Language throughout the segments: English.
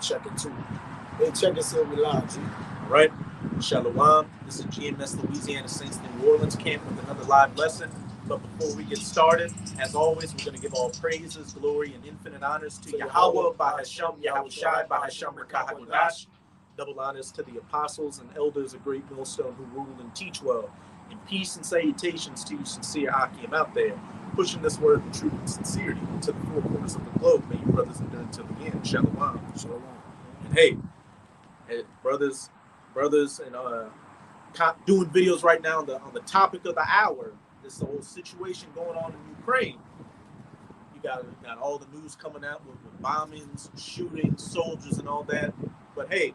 Check it too. Hey, check it till we live, G. All right. Shalom. This is GMS Louisiana Saints New Orleans camp with another live lesson. But before we get started, as always, we're going to give all praises, glory, and infinite honors to Yahweh, Bahasham, Yahushai, Bahasham, Rakahakodash. Double honors to the apostles and elders of Great Millstone who rule and teach well. And peace and salutations to you sincere Akim out there, pushing this word of truth and sincerity to the four corners of the globe. May you brothers endure until the end. Shalom. Shalom. And hey, brothers, and doing videos right now on the topic of the hour. This whole situation going on in Ukraine. You got all the news coming out with bombings, shootings, soldiers, and all that. But hey,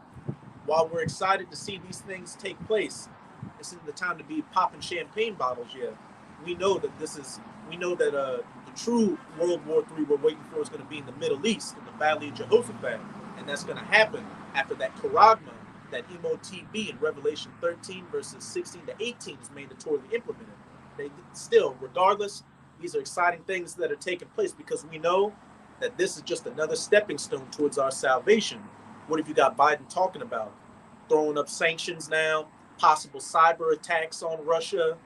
while we're excited to see these things take place, this isn't the time to be popping champagne bottles yet. We know that the true World War III we're waiting for is going to be in the Middle East, in the Valley of Jehoshaphat, and that's going to happen after that charagma, that MOTB in Revelation 13 verses 16 to 18 is mandatorily implemented. They still, regardless, these are exciting things that are taking place because we know that this is just another stepping stone towards our salvation. What have you got Biden talking about? Throwing up sanctions now, possible cyber attacks on Russia.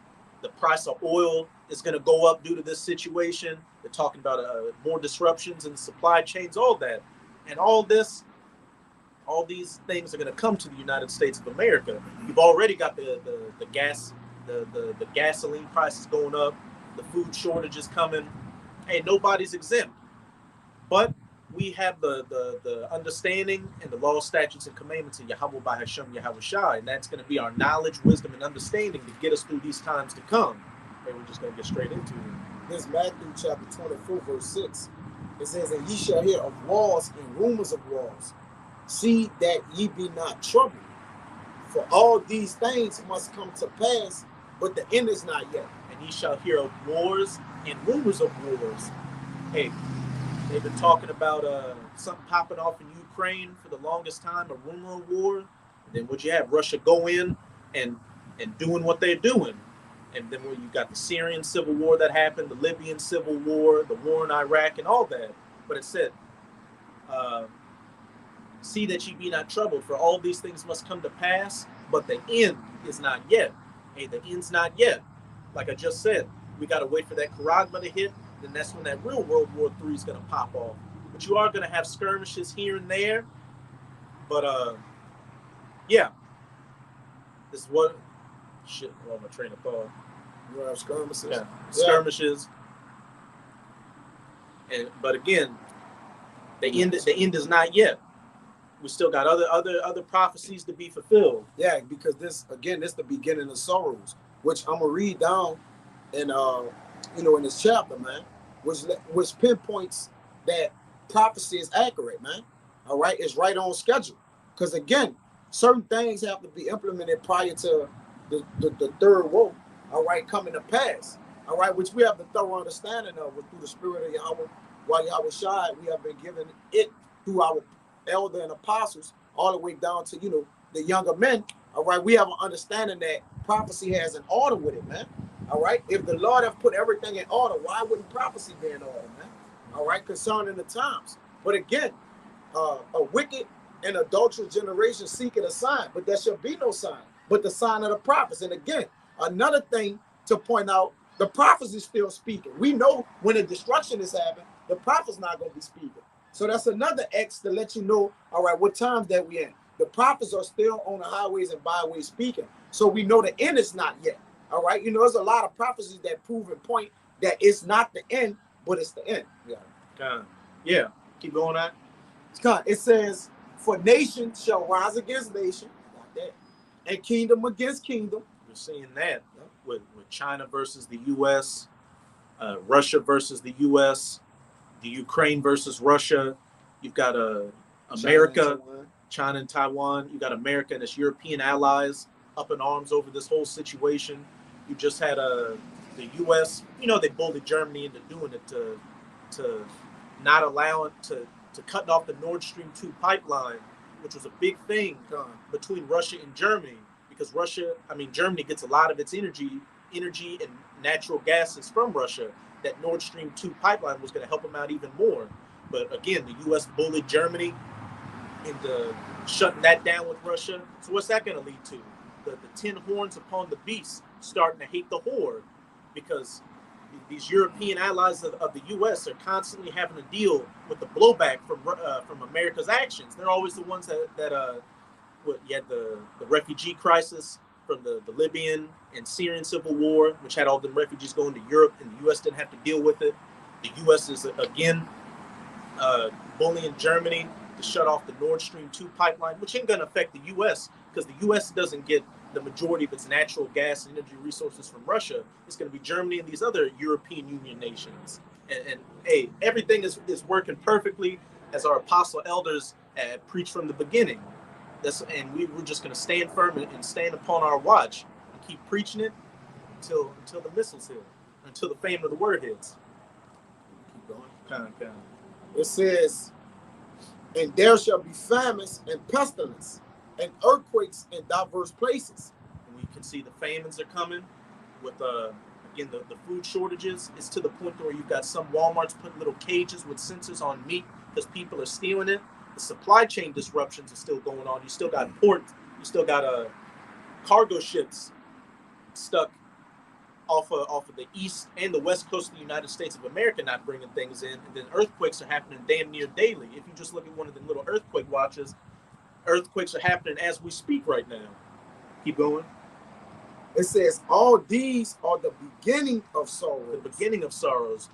The price of oil is going to go up due to this situation. They're talking about more disruptions in supply chains, all that. And all these things are going to come to the United States of America. You've already got the gas, the gasoline prices going up, the food shortages coming. Hey, nobody's exempt. But we have the understanding and the law, statutes, and commandments of Yahweh by Hashem Yahushai, and that's going to be our knowledge, wisdom, and understanding to get us through these times to come. Hey, we're just going to get straight into it. This Matthew chapter 24, verse 6. It says, "And ye shall hear of wars and rumors of wars. See that ye be not troubled. For all these things must come to pass, but the end is not yet. And ye shall hear of wars and rumors of wars." Hey, they've been talking about something popping off in Ukraine for the longest time, a rumor of war. And then would you have Russia go in and doing what they're doing? And then you got the Syrian civil war that happened, the Libyan civil war, the war in Iraq, and all that. But it said, see that ye be not troubled, for all these things must come to pass, but the end is not yet. Hey, the end's not yet. Like I just said, we got to wait for that charagma to hit, then that's when that real World War III is going to pop off. But you are going to have skirmishes here and there. But, yeah. This is what... Shit, I'm on my train of thought. You have skirmishes? Yeah, skirmishes. But again, the end is not yet. We still got other prophecies to be fulfilled. Yeah, because this is the beginning of sorrows, which I'm gonna read down in in this chapter, man, which pinpoints that prophecy is accurate, man. All right, it's right on schedule. Because again, certain things have to be implemented prior to the third woe, all right, coming to pass. All right, which we have the thorough understanding of through the spirit of Yahweh, while Yahweh Shai, we have been given it through our elder and apostles, all the way down to the younger men. All right, we have an understanding that prophecy has an order with it, man. All right, if the Lord have put everything in order, why wouldn't prophecy be in order, man? All right, concerning the times. But again, a wicked and adulterous generation seeketh a sign, but there shall be no sign but the sign of the prophets. And again, another thing to point out, the prophets is still speaking. We know when the destruction is happening, the prophet's not going to be speaking. So that's another X to let you know, all right, what times that we in. The prophets are still on the highways and byways speaking. So we know the end is not yet. All right. There's a lot of prophecies that prove and point that it's not the end, but it's the end. Yeah. Keep going on. It says, for nation shall rise against nation, like that, and kingdom against kingdom. We're seeing that with China versus the U.S., Russia versus the U.S., the Ukraine versus Russia. You've got America, China and Taiwan. You got America and its European allies up in arms over this whole situation. You just had the U.S. They bullied Germany into doing it to not allow it to cutting off the Nord Stream 2 pipeline, which was a big thing between Russia and Germany, because Germany gets a lot of its energy and natural gases from Russia. That Nord Stream 2 pipeline was going to help them out even more. But again, the U.S. bullied Germany into shutting that down with Russia. So what's that going to lead to? The 10 horns upon the beast starting to hate the whore, because these European allies of the U.S. are constantly having to deal with the blowback from America's actions. They're always the ones that you had the refugee crisis from the Libyan and Syrian civil war, which had all the refugees going to Europe, and the U.S. didn't have to deal with it. The U.S. is again bullying Germany to shut off the Nord Stream 2 pipeline, which ain't going to affect the U.S. because the U.S. doesn't get the majority of its natural gas and energy resources from Russia. It's going to be Germany and these other European Union nations. And hey, everything is working perfectly as our apostle elders preached from the beginning. And we're just going to stand firm and stand upon our watch and keep preaching it until the missiles hit, until the fame of the word hits. Keep going. Kind. It says, and there shall be famines and pestilence and earthquakes in diverse places. And we can see the famines are coming with again the food shortages. It's to the point where you've got some Walmarts putting little cages with sensors on meat because people are stealing it. The supply chain disruptions are still going on. You still got you still got cargo ships stuck off of the east and the west coast of the United States of America not bringing things in, and then earthquakes are happening damn near daily. If you just look at one of the little earthquake watches, earthquakes are happening as we speak right now. Keep going. It says, all these are the beginning of sorrows. The beginning of sorrows.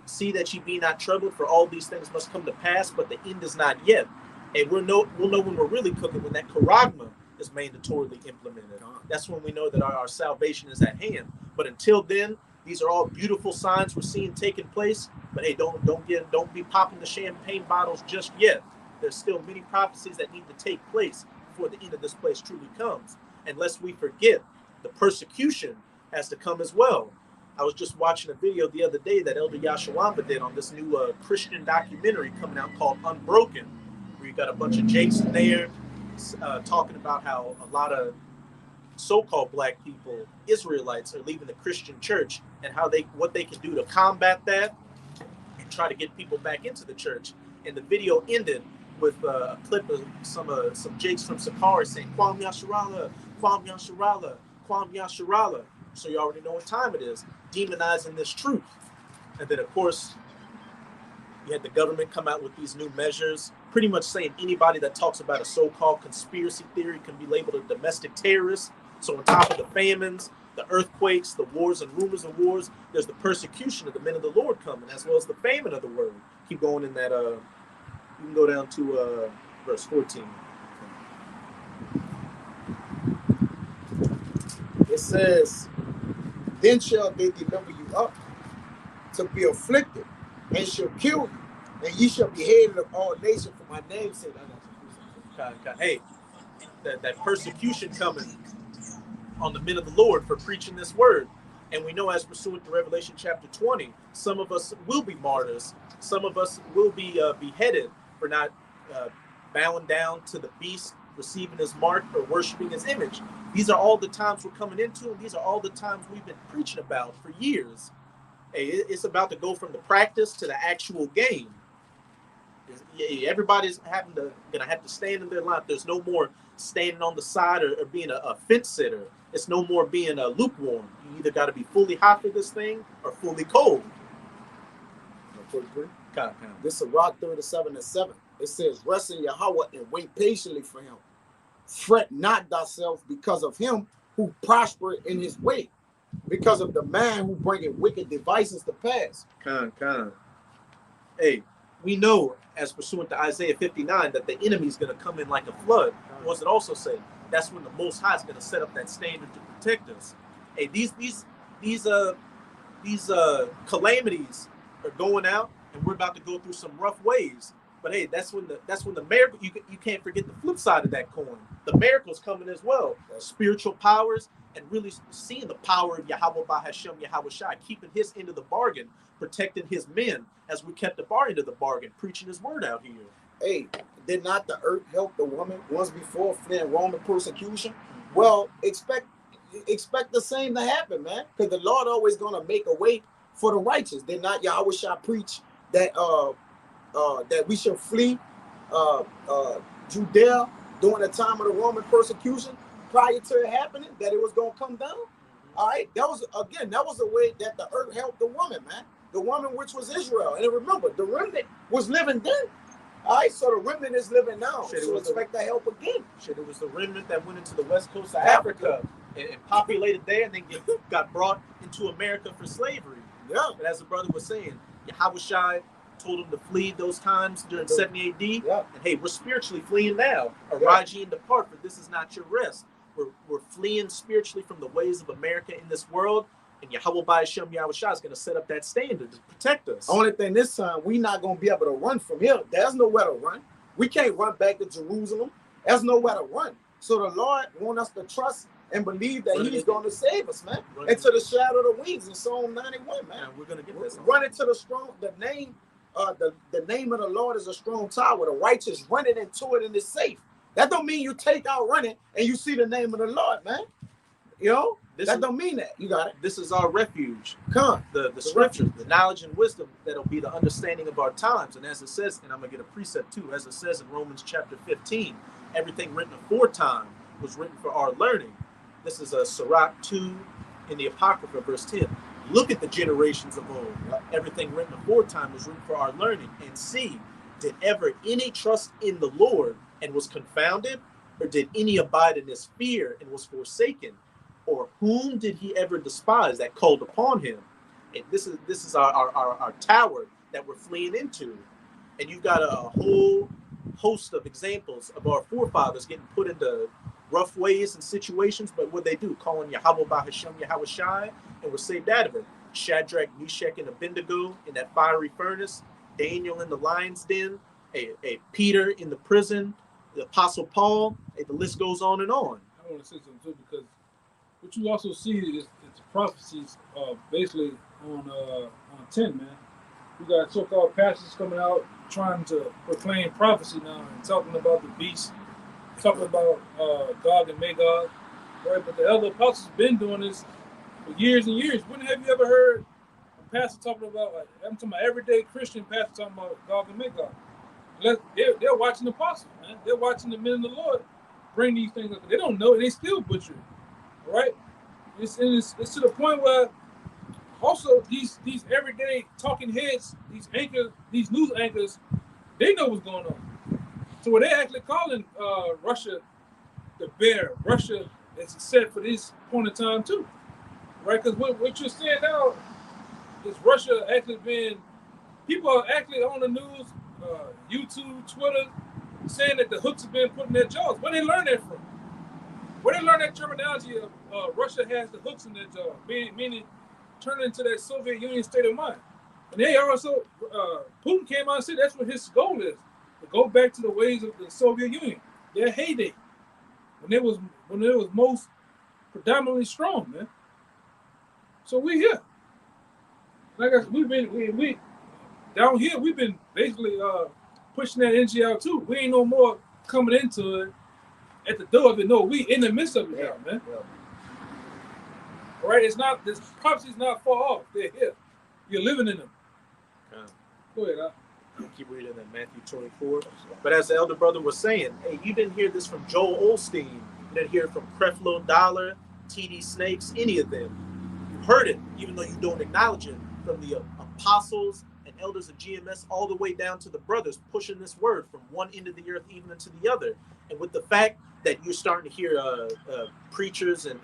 See that ye be not troubled, for all these things must come to pass, but the end is not yet. And we'll know when we're really cooking, when that charagma is mandatorily implemented. That's when we know that our salvation is at hand. But until then, these are all beautiful signs we're seeing taking place. But hey, don't be popping the champagne bottles just yet. There's still many prophecies that need to take place before the end of this place truly comes. And lest we forget, the persecution has to come as well. I was just watching a video the other day that Elder Yashawamba did on this new Christian documentary coming out called Unbroken, where you got a bunch of Jakes in there talking about how a lot of so-called black people, Israelites, are leaving the Christian church, and what they can do to combat that and try to get people back into the church. And the video ended with a clip of some Jakes from Sakara saying, Kwam Yasharala, Kwam Yasharala, Kwam Yasharala. So you already know what time it is, demonizing this truth. And then, of course, you had the government come out with these new measures, pretty much saying anybody that talks about a so-called conspiracy theory can be labeled a domestic terrorist. So on top of the famines, the earthquakes, the wars and rumors of wars, there's the persecution of the men of the Lord coming, as well as the famine of the word. Keep going in that, you can go down to verse 14. It says, then shall they deliver you up to be afflicted, and shall kill you, and ye shall be hated of all nations for my name's sake. Hey, that persecution coming on the men of the Lord for preaching this word. And we know, as pursuant to Revelation chapter 20, some of us will be martyrs. Some of us will be beheaded for not bowing down to the beast, receiving his mark, or worshiping his image. These are all the times we're coming into, and these are all the times we've been preaching about for years. Hey, it's about to go from the practice to the actual game. Everybody's gonna have to stand in their line. There's no more standing on the side or being a fence sitter. It's no more being a lukewarm. You either got to be fully hot for this thing or fully cold. This is Rock 37:7. It says, rest in Yahweh and wait patiently for him. Fret not thyself because of him who prosper in his way, because of the man who bringeth wicked devices to pass. Hey, we know, as pursuant to Isaiah 59, that the enemy is going to come in like a flood. What does it also say? That's when the Most High is going to set up that standard to protect us. Hey, these calamities are going out, and we're about to go through some rough ways. But hey, that's when the miracle. You can't forget the flip side of that coin. The miracles coming as well. Spiritual powers, and really seeing the power of Yahweh by Hashem Yahweh Shai, keeping his end of the bargain, protecting his men as we kept our end of the bargain, preaching his word out here. Hey, did not the earth help the woman once before fleeing Roman persecution? Well, expect the same to happen, man. Because the Lord always gonna make a way for the righteous. Did not Yahweh Shai preach that that we shall flee Judea during the time of the Roman persecution, prior to it happening, that it was going to come down. All right, that was a way that the earth helped the woman, man. The woman which was Israel, and remember, the remnant was living then. All right, so the remnant is living now. Shit, so expect the help again. Shit, it was the remnant that went into the west coast of Africa and populated there, and then got brought into America for slavery. Yeah. But as the brother was saying, Yahushua told them to flee those times during 70 AD. Yeah. And hey, we're spiritually fleeing now. Arise ye and depart, for this is not your rest. We're fleeing spiritually from the ways of America in this world. And Yahweh Ba'ashem Yahushua is going to set up that standard to protect us. Only thing this time, we're not going to be able to run from here. There's nowhere to run. We can't run back to Jerusalem. There's nowhere to run. So the Lord wants us to trust and believe that He's going to save us, man. Into the shadow of the wings in Psalm 91, man. We're going to get this. Run into the strong, the name of the Lord is a strong tower. The righteous running into it and it's safe. That don't mean you take out running and you see the name of the Lord, man. You know? That don't mean that. You got it. This is our refuge. Come. The scriptures, the knowledge and wisdom that'll be the understanding of our times. And as it says, and I'm going to get a precept too, as it says in Romans chapter 15, everything written aforetime was written for our learning. This is a Sirach 2 in the Apocrypha, verse 10. Look at the generations of old. Everything written aforetime was written for our learning. And see, did ever any trust in the Lord and was confounded? Or did any abide in his fear and was forsaken? Or whom did he ever despise that called upon him? And this is our tower that we're fleeing into. And you've got a whole host of examples of our forefathers getting put into rough ways and situations, but what they do, calling Yahweh Ba'ashem Yahushai, and were saved out of it. Shadrach, Meshach, and Abednego in that fiery furnace, Daniel in the lion's den, a Peter in the prison, the Apostle Paul, the list goes on and on. I want to say something too, because what you also see is it's prophecies basically on 10, man. You got so-called pastors coming out trying to proclaim prophecy now and talking about the beast, talking about Gog and Magog, right? But the other apostles been doing this for years and years. When have you ever heard a pastor talking about, like, I'm talking about everyday Christian pastor talking about Gog and Magog? They're watching the apostles, man. They're watching the men of the Lord bring these things up. They don't know, and they still butcher it, right? It's to the point where also these everyday talking heads, these news anchors, they know what's going on. So when they're actually calling Russia the bear, Russia is set for this point in time too, right? Because what you're saying now is Russia actually being, people are actually on the news, YouTube, Twitter, saying that the hooks have been put in their jaws. Where they learn that from? Where they learn that terminology of Russia has the hooks in their jaws, meaning turning into that Soviet Union state of mind. And they also, Putin came out and said that's what his goal is, to go back to the ways of the Soviet Union, their heyday, when it was most predominantly strong, man. So we here. Like I said, we down here, we've been basically pushing that energy out too. We ain't no more coming into it at the door of it. No, we in the midst of it now, man. Yeah. All right, this prophecy's not far off. They're here. You're living in them. Go ahead, Keep reading that Matthew 24. But as the elder brother was saying, hey, you didn't hear this from Joel Osteen. You didn't hear it from Creflo Dollar, TD Snakes, any of them. You heard it, even though you don't acknowledge it, from the apostles and elders of GMS all the way down to the brothers pushing this word from one end of the earth even into the other. And with the fact that you're starting to hear preachers and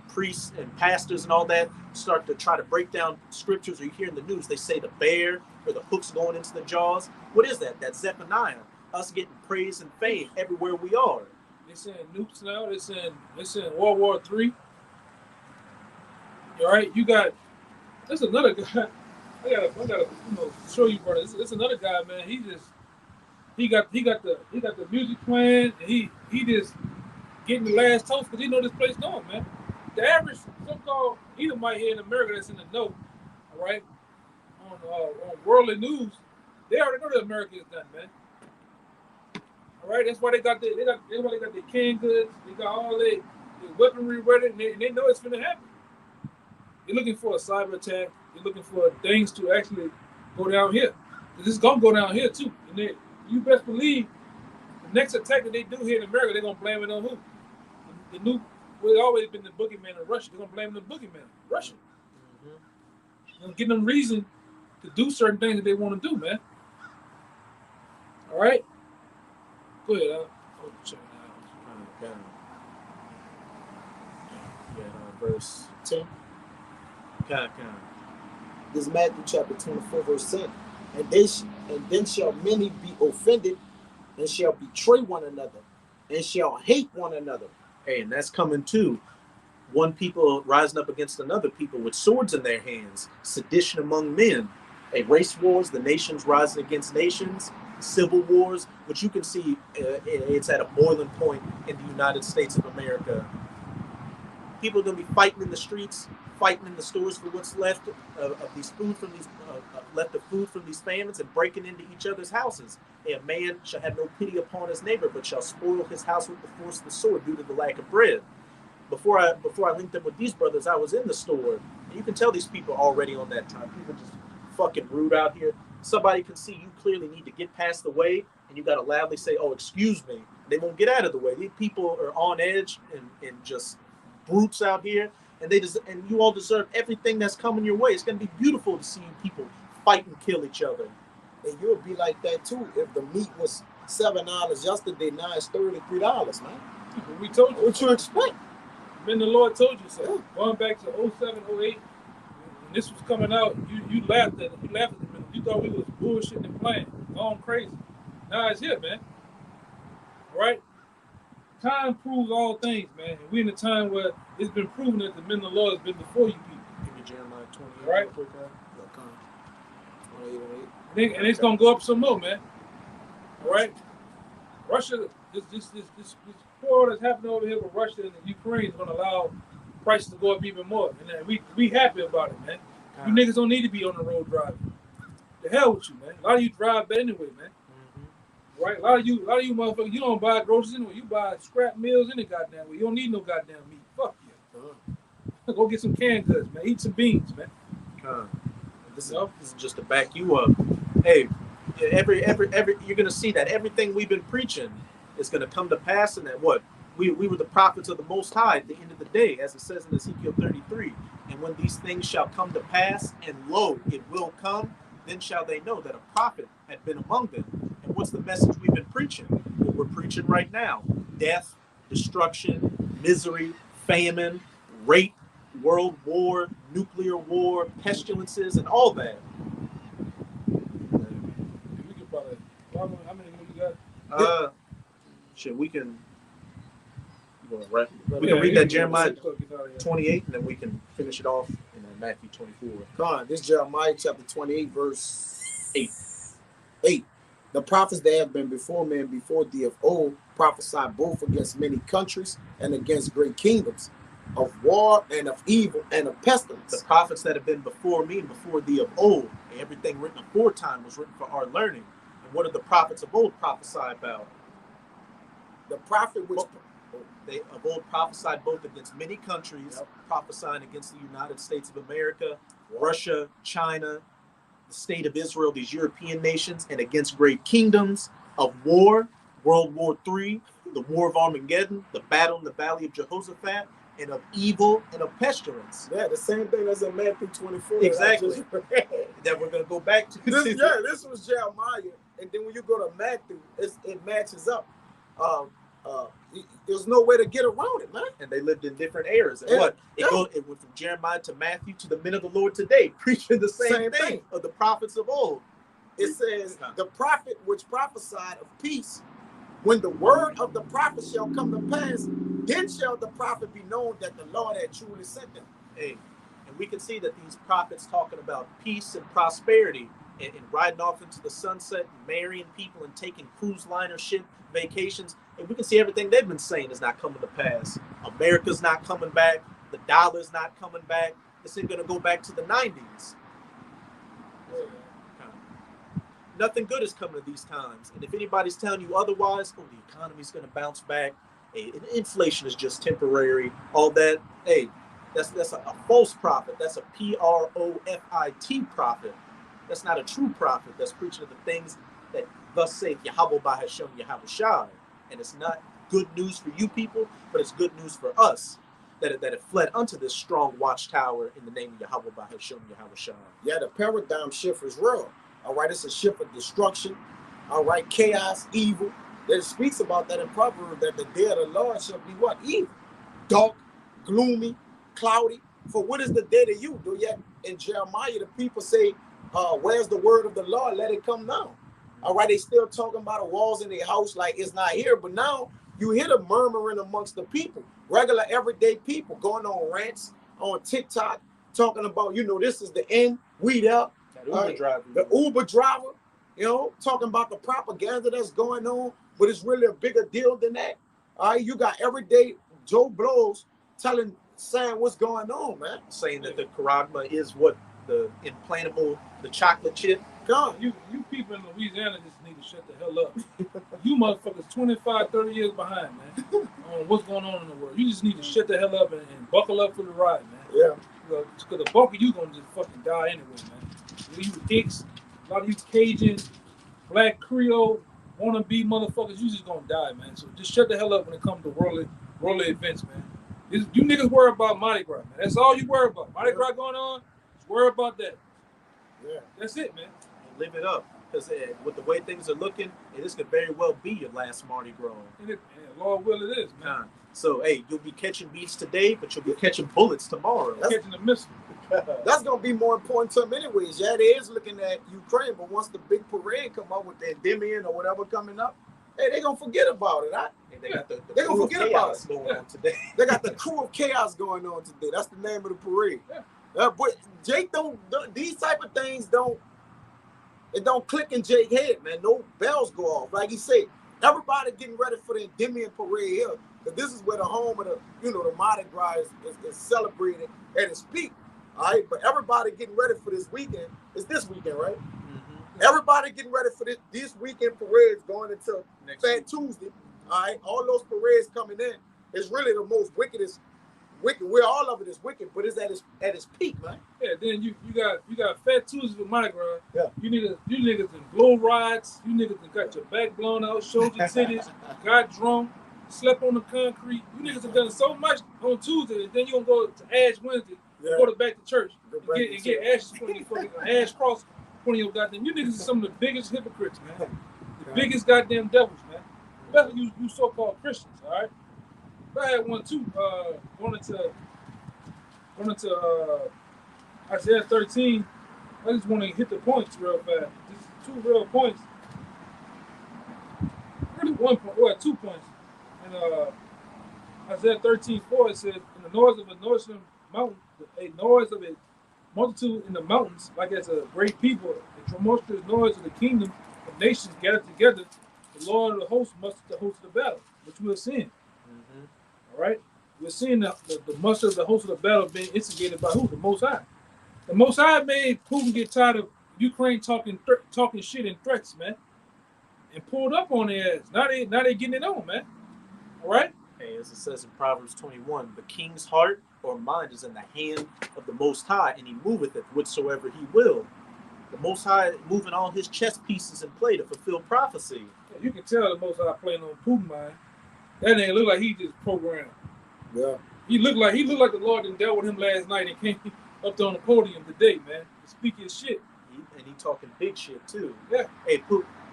priests and pastors and all that start to try to break down scriptures, or you hear in the news, they say the bear or the hooks going into the jaws. What is that? That's Zephaniah, us getting praise and fame everywhere we are. They're saying nukes now. They're saying World War III. All right, there's another guy. I gotta show you, brother. It's another guy, man. He got the music playing, and he just getting the last toast because he know this place going, man. The average so-called Edomite here in America that's in the know, all right, on worldly news, they already know that America is done, man. All right, that's why they got their canned goods, they got all their weaponry ready, and they know it's gonna happen. They're looking for a cyber attack. They're looking for things to actually go down here. This is gonna go down here too, and you best believe The next attack that they do here in America, they're gonna blame it on who? The new, well, it's always been the boogeyman of Russia. They're gonna blame the boogeyman, Russia. Mm-hmm. Give them reason to do certain things that they want to do, man. All right, go ahead. I'll check it out. Verse 10. This is Matthew chapter 24, verse 10. And then shall many be offended, and shall betray one another, and shall hate one another. Hey, and that's coming too. One people rising up against another people with swords in their hands, sedition among men, race wars, the nations rising against nations, civil wars, which you can see it's at a boiling point in the United States of America. People are going to be fighting in the streets, fighting in the stores for what's left of these food from these left of food from these famines, and breaking into each other's houses. A man shall have no pity upon his neighbor, but shall spoil his house with the force of the sword due to the lack of bread. Before I linked up with these brothers, I was in the store, and you can tell these people are already on that time. People just fucking rude out here. Somebody can see you clearly need to get past the way, and you got to loudly say, "Oh, excuse me." They won't get out of the way. These people are on edge and just brutes out here, and you all deserve everything that's coming your way. It's going to be beautiful to see you people fight and kill each other. And you'll be like that too if the meat was $7 yesterday, now it's $33, man. We told you. What you expect? Then the Lord told you so. Yeah. Going back to 07, 08, when this was coming out, you laughed at it. You laughed at it. You thought we was bullshitting and playing, going crazy. Now it's here, man. All right? Time proves all things, man. And we're in a time where it's been proven that the men of the Lord has been before you people. Give me Jeremiah 28. Right? Quick, 28. And it's gonna go up some more, man. All right? Russia, this war that's happening over here with Russia and Ukraine is gonna allow prices to go up even more. And we happy about it, man. You niggas don't need to be on the road driving. The hell with you, man. A lot of you drive bad anyway, man. Right? A lot of you motherfuckers, you don't buy groceries anyway. You buy scrap meals any goddamn way. You don't need no goddamn meat. Fuck you. Go get some canned goods, man. Eat some beans, man. This is just to back you up. Hey, every you're gonna see that everything we've been preaching is gonna come to pass, and that what we were the prophets of the Most High at the end of the day, as it says in Ezekiel 33. And when these things shall come to pass, and lo, it will come, then shall they know that a prophet had been among them. And what's the message we've been preaching? What we're preaching right now: death, destruction, misery, famine, rape, world war, nuclear war, pestilences, and all that. We could probably, how many more you got? We can read that Jeremiah 28, and then we can finish it off in Matthew 24. Come on, this is Jeremiah chapter 28, verse 8. The prophets that have been before me and before thee of old prophesied both against many countries and against great kingdoms, of war and of evil and of pestilence. The prophets that have been before me and before thee of old, everything written aforetime was written for our learning. And what did the prophets of old prophesy about? The prophet which they of old prophesied both against many countries, prophesying against the United States of America, Russia, China, the state of Israel, these European nations, and against great kingdoms, of war, World War III, the War of Armageddon, the battle in the Valley of Jehoshaphat, and of evil and of pestilence. Yeah, the same thing as in Matthew 24. Exactly. That we're going to go back to. This was Jeremiah. And then when you go to Matthew, it matches up. There's no way to get around it, man. And they lived in different eras. And it went from Jeremiah to Matthew to the men of the Lord today, preaching the same thing of the prophets of old. It says, the prophet which prophesied of peace, when the word of the prophet shall come to pass, then shall the prophet be known that the Lord had truly sent him. Hey, and we can see that these prophets talking about peace and prosperity and riding off into the sunset and marrying people and taking cruise liner ship vacations. And we can see everything they've been saying is not coming to pass. America's not coming back. The dollar's not coming back. This ain't going to go back to the 90s. Nothing good is coming at these times. And if anybody's telling you otherwise, the economy's going to bounce back. Hey, inflation is just temporary. All that, hey, that's a false prophet. That's a profit prophet. That's not a true prophet that's preaching of the things that thus saith Yahweh by Hashem Yahweh Shai. And it's not good news for you people, but it's good news for us that it fled unto this strong watchtower in the name of Yahweh by Hashem Yahweh Shai. Yeah, the paradigm shift is real. All right, it's a shift of destruction. All right, chaos, evil. It speaks about that in Proverbs, that the day of the Lord shall be what? Evil, dark, gloomy, cloudy. For what is the day to you? Do yet in Jeremiah, the people say, where's the word of the Lord? Let it come now. All right, they still talking about the walls in their house like it's not here. But now you hear the murmuring amongst the people, regular everyday people going on rants on TikTok, talking about, this is the end. We there. The Uber driver, talking about the propaganda that's going on, but it's really a bigger deal than that. All right, you got everyday Joe Blows saying what's going on, man. Saying that the Karagma is what the implantable, the chocolate chip. God, you people in Louisiana just need to shut the hell up. You motherfuckers 25, 30 years behind, man, on what's going on in the world. You just need to shut the hell up and buckle up for the ride, man. Yeah. Because the bulk of you going to just fucking die anyway, man. You Hicks, a lot of you Cajun, Black Creole, wannabe motherfuckers, you just going to die, man. So just shut the hell up when it comes to worldly events, man. You niggas worry about Mardi Gras, man. That's all you worry about. Mardi Gras going on, just worry about that. Yeah. That's it, man. And live it up. Because with the way things are looking, this could very well be your last Mardi Gras. And Lord will it is, man. So, hey, you'll be catching beats today, but you'll be catching bullets tomorrow. Catching a missile. That's going to be more important to them anyways. Yeah, they is looking at Ukraine, but once the big parade come up with the Endymion or whatever coming up, hey, they're going to forget about it. And they got the they're going to forget about it. Going on today. They got the crew of chaos going on today. That's the name of the parade. Yeah. But Jake these type of things don't click in Jake's head, man. No bells go off. Like he said, everybody getting ready for the Endymion parade here. Because this is where the home of the, the Mardi Gras is celebrated at its peak. All right, but everybody getting ready for this weekend. It's this weekend, right? Mm-hmm. Everybody getting ready for this weekend parades going into Fat Tuesday. All right, all those parades coming in. It's really the most wickedest. Where all of it is wicked, but it's at its peak, man. Yeah, then you got Fat Tuesdays with Mardi Gras. Yeah. You niggas in glow rides. You niggas got your back blown out, showed your titties, got drunk, slept on the concrete. You niggas have done so much on Tuesday, and then you gonna go to Ash Wednesday, go back to church, and get ashes from your fucking ash cross from your goddamn. You niggas are some of the biggest hypocrites, man. The biggest goddamn devils, man. Especially you so-called Christians, all right? I had one too. Going into Isaiah 13. I just want to hit the points real fast. Just two real points. Really 1 point. Well, 2 points. And Isaiah 13:4 it says, "In the noise of a multitude in the mountains, like as a great people, a tumultuous noise of the kingdom of nations gathered together. The Lord of the hosts mustered the host of the battle," which we're seeing. All right, we're seeing the muster of the host of the battle being instigated by who? The Most High. The Most High made Putin get tired of Ukraine talking shit and threats, man, and pulled up on their ass. Now they getting it on, man. All right. Hey, as it says in Proverbs 21, the king's heart or mind is in the hand of the Most High, and he moveth it whatsoever he will. The Most High moving all his chess pieces in play to fulfill prophecy. Yeah, you can tell the Most High playing on Putin mind. That nigga look like he just programmed. Yeah. He looked like the Lord done dealt with him last night and came up on the podium today, man. Speaking shit. And he talking big shit too. Yeah. Hey,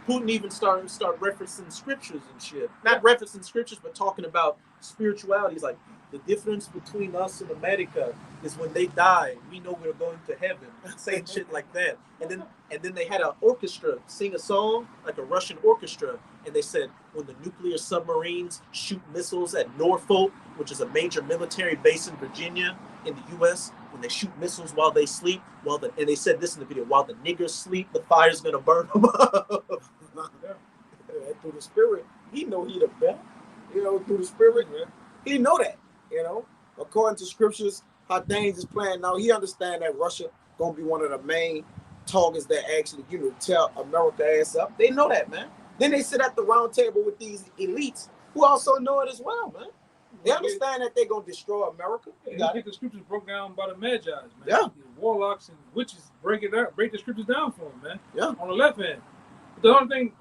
Putin even start referencing scriptures and shit. Not referencing scriptures, but talking about spirituality. He's like, the difference between us and America is when they die, we know we're going to heaven. Saying shit like that. And then they had an orchestra sing a song, like a Russian orchestra, and they said, when the nuclear submarines shoot missiles at Norfolk, which is a major military base in Virginia in the U.S., when they shoot missiles while they sleep, and they said this in the video, while the niggers sleep, the fire's gonna burn them up. Through the spirit, he know he the best. Through the spirit, he know that. According to scriptures, how things is playing now, he understand that Russia gonna be one of the main targets that actually, tear America ass up. They know that, man. Then they sit at the round table with these elites who also know it as well, man. They understand that they're gonna destroy America. I think the scriptures broke down by the Magi's, man. Yeah. The warlocks and witches break the scriptures down for them, man. Yeah. On the left hand. But the only thing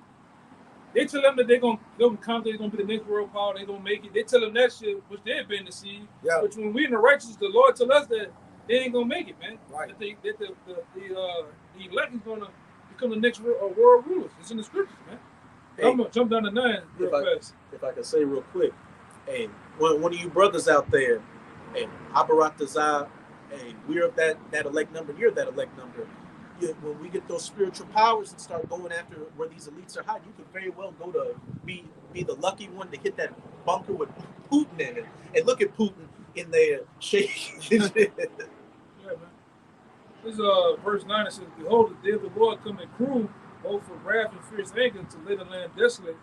They tell them that they're gonna come, they're gonna be the next world power, they're gonna make it. They tell them that shit, which they've been to see. Yeah. Which when we in the righteous, the Lord tell us that they ain't gonna make it, man. Right. That the elect is gonna become the next world rulers. It's in the scriptures, man. Hey, I'm gonna jump down to 9 real fast. If I can say real quick, hey, one of you brothers out there, hey, Abaratazah, hey, we're of that elect number, you're that elect number. When we get those spiritual powers and start going after where these elites are hiding, you could very well go to be the lucky one to hit that bunker with Putin in it, and look at Putin in there shaking. Yeah, man. This verse 9. It says, "Behold, the day of the Lord cometh cruel, both for wrath and fierce anger, to lay the land desolate.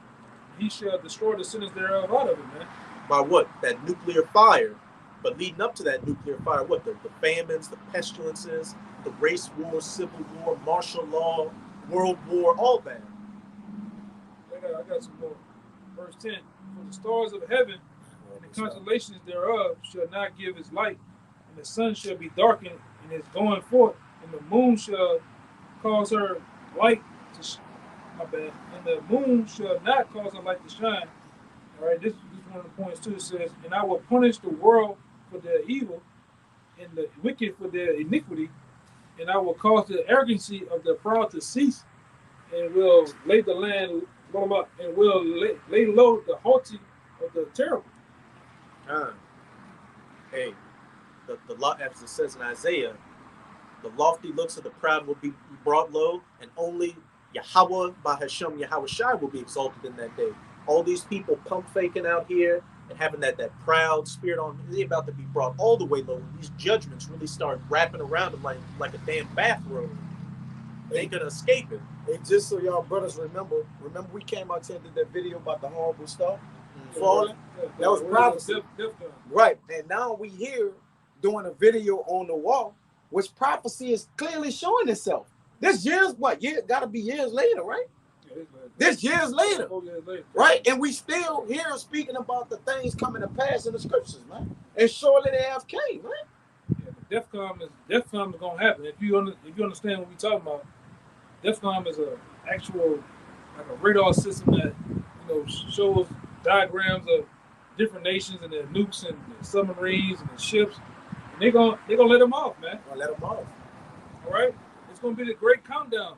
He shall destroy the sinners thereof out of it, man." By what? That nuclear fire. But leading up to that nuclear fire, what? The famines, the pestilences, the race war, civil war, martial law, world war, all that. I got some more. Verse 10. "For the stars of heaven and the constellations thereof shall not give his light, and the sun shall be darkened in his going forth, and the moon shall cause her light to and the moon shall not cause her light to shine." All right, this is one of the points too. It says, "And I will punish the world for their evil, and the wicked for their iniquity, and I will cause the arrogancy of the proud to cease, and will lay the land low, and will lay low the haughty of the terrible." Hey, the law, as it says in Isaiah, the lofty looks of the proud will be brought low, and only Yahweh Bahashem Yahweh Shai will be exalted in that day. All these people pump faking out here and having that proud spirit on, they're about to be brought all the way low. And these judgments really start wrapping around them like a damn bathrobe. They ain't gonna escape it. And just so y'all brothers remember we came out here and did that video about the horrible stuff falling. That was prophecy. Right. And now we here doing a video on the wall, which prophecy is clearly showing itself. This year's what? Gotta be years later, right? This years later, right? And we still here speaking about the things coming to pass in the scriptures, man. And surely they have came, man. Yeah, DEFCON is gonna happen. If you understand what we talking about, DEFCON is a actual like a radar system that shows diagrams of different nations and their nukes and their submarines and their ships. And they're gonna let them off, man. Gonna let them off. All right, it's gonna be the great countdown.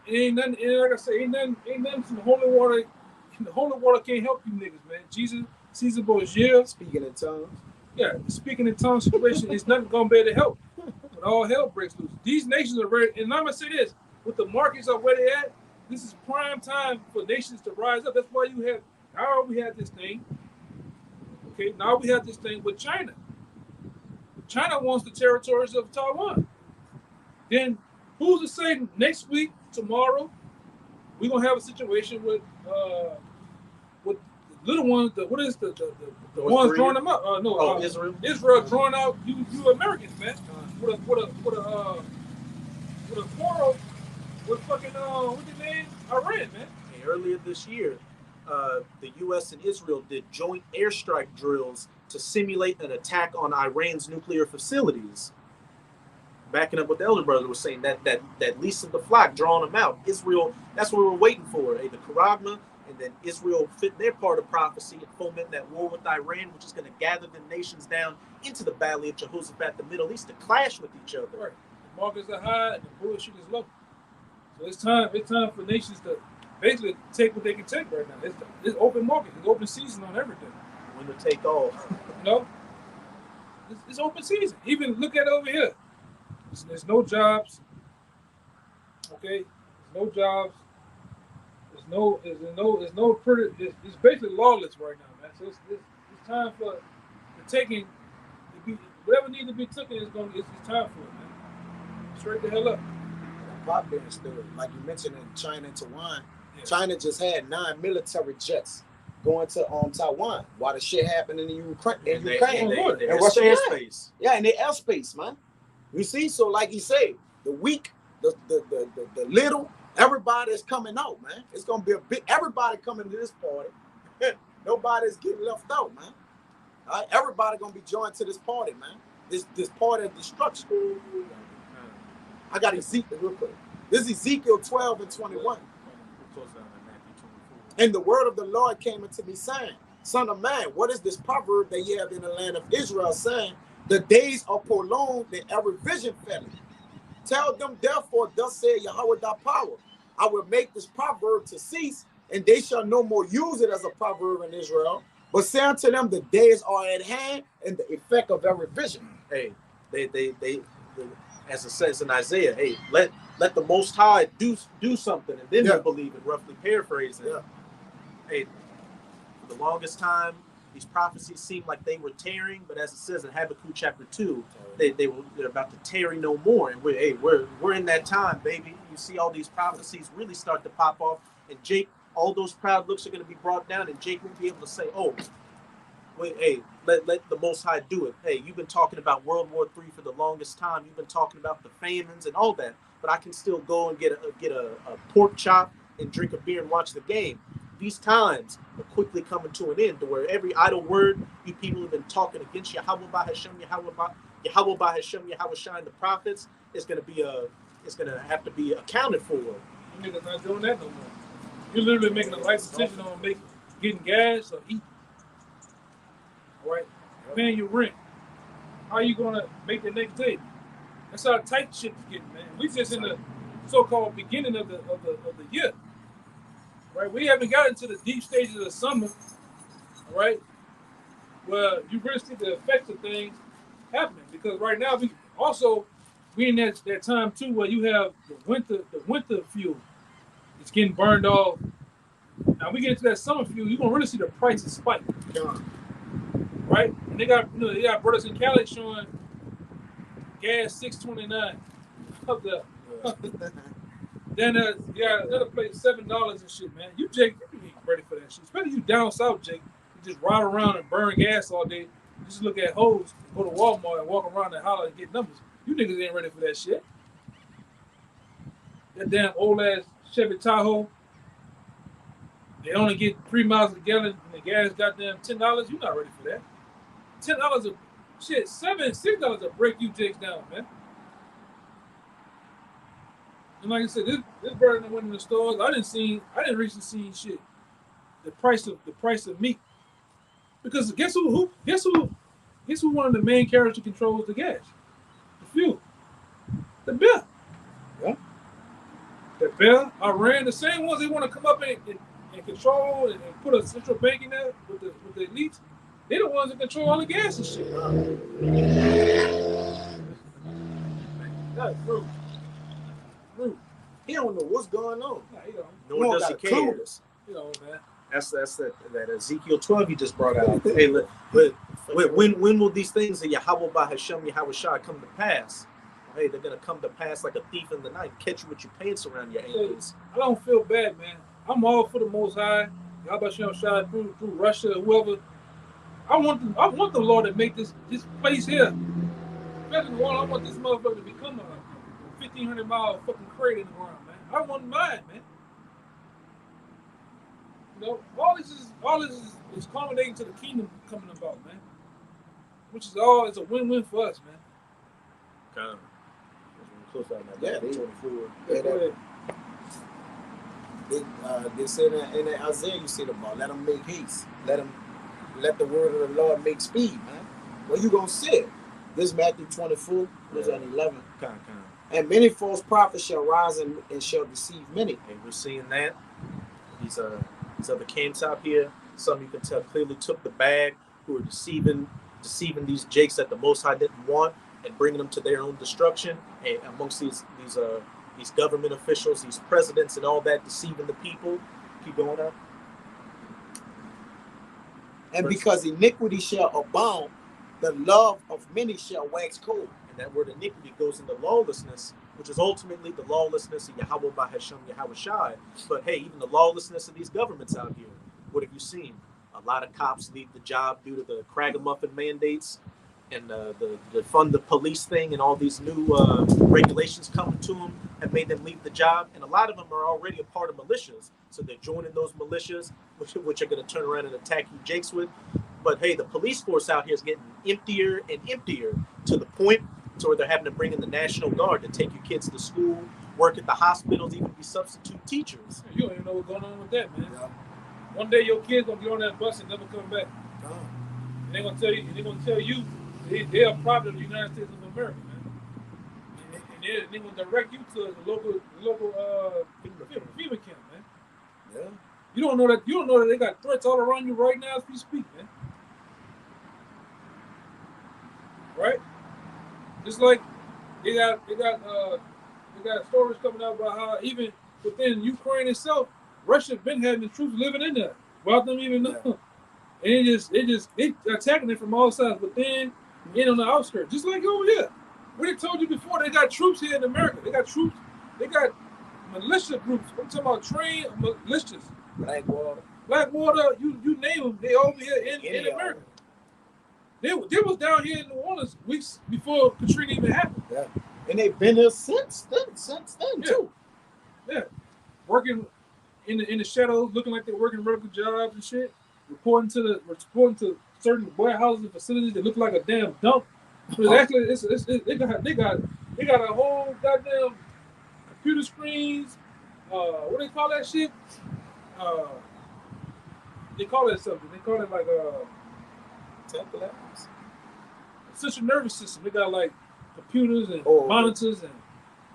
It ain't nothing, like I say, ain't nothing from the holy water. The holy water can't help you niggas, man. Jesus, Caesar Borgia. Speaking in tongues. Yeah, the speaking in tongues situation is nothing gonna be able to help. But all hell breaks loose. These nations are ready, and I'm gonna say this: with the markets are where they at, this is prime time for nations to rise up. That's why we have this thing. Okay, now we have this thing with China. China wants the territories of Taiwan. Then who's to say next week, tomorrow, we're gonna have a situation with the little ones. The ones drawing them up? Israel. Israel drawing out you Americans, man. With a quarrel with fucking what's his name? Iran, man. And earlier this year, the U.S. and Israel did joint airstrike drills to simulate an attack on Iran's nuclear facilities. Backing up what the elder brother was saying, that lease of the flock, drawing them out. Israel, that's what we're waiting for. The Karagma, and then Israel fit their part of prophecy and foment that war with Iran, which is going to gather the nations down into the Valley of Jehoshaphat, the Middle East, to clash with each other. Right. The markets are high and the bullshit is low. So it's time for nations to basically take what they can take right now. It's open market. It's open season on everything. Winner take all. It's open season. Even look at it over here. There's no jobs. Okay, there's no jobs. There's no pretty. It's basically lawless right now, man. So it's time for the taking. Whatever needs to be taken is it's time for it, man. Straight the hell up. Pop being story, like you mentioned in China and Taiwan. Yeah. China just had 9 military jets going to Taiwan while the shit happened in Ukraine. And Russia airspace. Yeah, in their airspace, man. You see, so like he said, the weak, the little, everybody's coming out, man. It's gonna be a big. Everybody coming to this party. Nobody's getting left out, man. All right, everybody gonna be joined to this party, man. This party of destruction. I got Ezekiel real quick. This is Ezekiel 12 and 21. And the word of the Lord came unto me, saying, Son of man, what is this proverb that ye have in the land of Israel, saying, the days are prolonged, and every vision faileth? Tell them, therefore, thus saith Yahweh thy power, I will make this proverb to cease, and they shall no more use it as a proverb in Israel. But say unto them, the days are at hand, and the effect of every vision. Hey, they as it says in Isaiah, hey, let the Most High do something, and then you'll believe it. Roughly paraphrasing. Yeah. Hey, for the longest time, these prophecies seemed like they were tearing, but as it says in Habakkuk chapter 2, they're about to tarry no more. And we're in that time, baby. You see all these prophecies really start to pop off, and Jake, all those proud looks are going to be brought down, and Jake will be able to say, oh, wait, hey, let the Most High do it. Hey, you've been talking about World War III for the longest time. You've been talking about the famines and all that, but I can still go and get a pork chop and drink a beer and watch the game. These times are quickly coming to an end, to where every idle word you people have been talking against Yahweh by Hashem, Yahweh by Hashem, Yahweh shine the prophets is going to have to be accounted for. You niggas not doing that no more. You're literally making a life decision on getting gas or eating. All right, paying your rent. How are you gonna make the next day? That's how tight shit is getting, man. We just in the so-called beginning of the year. Right, we haven't gotten to the deep stages of the summer, all right, where you really see the effects of things happening. Because right now we in that time too where you have the winter fuel. It's getting burned off. Now we get into that summer fuel, you're gonna really see the prices spike. Right? And they got brothers in Cali showing gas $6.29 up there. Then another place $7 and shit, man. You ain't ready for that shit. Especially you down south, Jake. You just ride around and burn gas all day. You just look at hoes, go to Walmart and walk around and holler and get numbers. You niggas ain't ready for that shit. That damn old ass Chevy Tahoe. They only get 3 miles a gallon and the gas goddamn $10. You not ready for that. $10 a shit, $6 a break you Jakes down, man. And like I said, this brother that went in the stores, I didn't recently see shit. The price of meat. Because guess who one of the main characters controls the gas? The fuel. The bill. Yeah. The bill, Iran, the same ones they want to come up and control and put a central bank in there with the elites. They're the ones that control all the gas and shit. That's rude. He don't know what's going on. Nah, he don't. Nor does he care. You know, man. That's that Ezekiel 12 you just brought out. Hey, but when will these things of Yahweh by Hashem, Yahweh Shai come to pass? Hey, they're gonna come to pass like a thief in the night, catch you with your pants around your ankles. I don't feel bad, man. I'm all for the Most High, Yahweh Shai through Russia, whoever. I want the Lord to make this place here. Especially the one, I want this motherfucker to become a 1,500-mile fucking crate in the ground, man. I want mine, man. You know, all this is culminating to the kingdom coming about, man. Which is it's a win-win for us, man. Kind of. Close out that 24. They say that in that Isaiah you said about let them make haste. Let the word of the Lord make speed, man. Well, you gonna see it. This Matthew 24, verse 11. And many false prophets shall rise and shall deceive many. And we're seeing that. These other camps out here, some you can tell clearly took the bag, who are deceiving these jakes that the Most High didn't want and bringing them to their own destruction. And amongst these government officials, these presidents and all that, deceiving the people. Keep going up. And because iniquity shall abound, the love of many shall wax cold. And that word iniquity goes into lawlessness, which is ultimately the lawlessness of Yahweh by Hashem, Yahweh Shai. But hey, even the lawlessness of these governments out here. What have you seen? A lot of cops leave the job due to the Cragamuffin mandates and the fund the police thing, and all these new regulations coming to them have made them leave the job. And a lot of them are already a part of militias. So they're joining those militias, which are going to turn around and attack you jakes with. But hey, the police force out here is getting emptier and emptier to the point to where they're having to bring in the National Guard to take your kids to school, work at the hospitals, even be substitute teachers. You don't even know what's going on with that, man. One day your kids gonna get on that bus and never come back. And they're gonna tell you. They are proud of the United States of America, man. And they're gonna direct you to the local FEMA camp, man. Yeah. You don't know that they got threats all around you right now as we speak, man. Right? Just like they got stories coming out about how even within Ukraine itself, Russia been having troops living in there without them even know. Yeah. And they attacking it from all sides within and on the outskirts. Just like over here. We told you before, they got troops here in America. They got troops. They got militia groups. I'm talking about trained militias. Blackwater, you name them. They over here in America. They was down here in New Orleans weeks before Katrina even happened. Yeah. And they've been here since then too. Yeah. Working in the shadows, looking like they're working vertical jobs and shit. Reporting to certain warehouses and facilities that look like a damn dump. But actually, they got a whole goddamn computer screens. What do they call that shit? They call it something. They call it like central nervous system. They got like computers and monitors and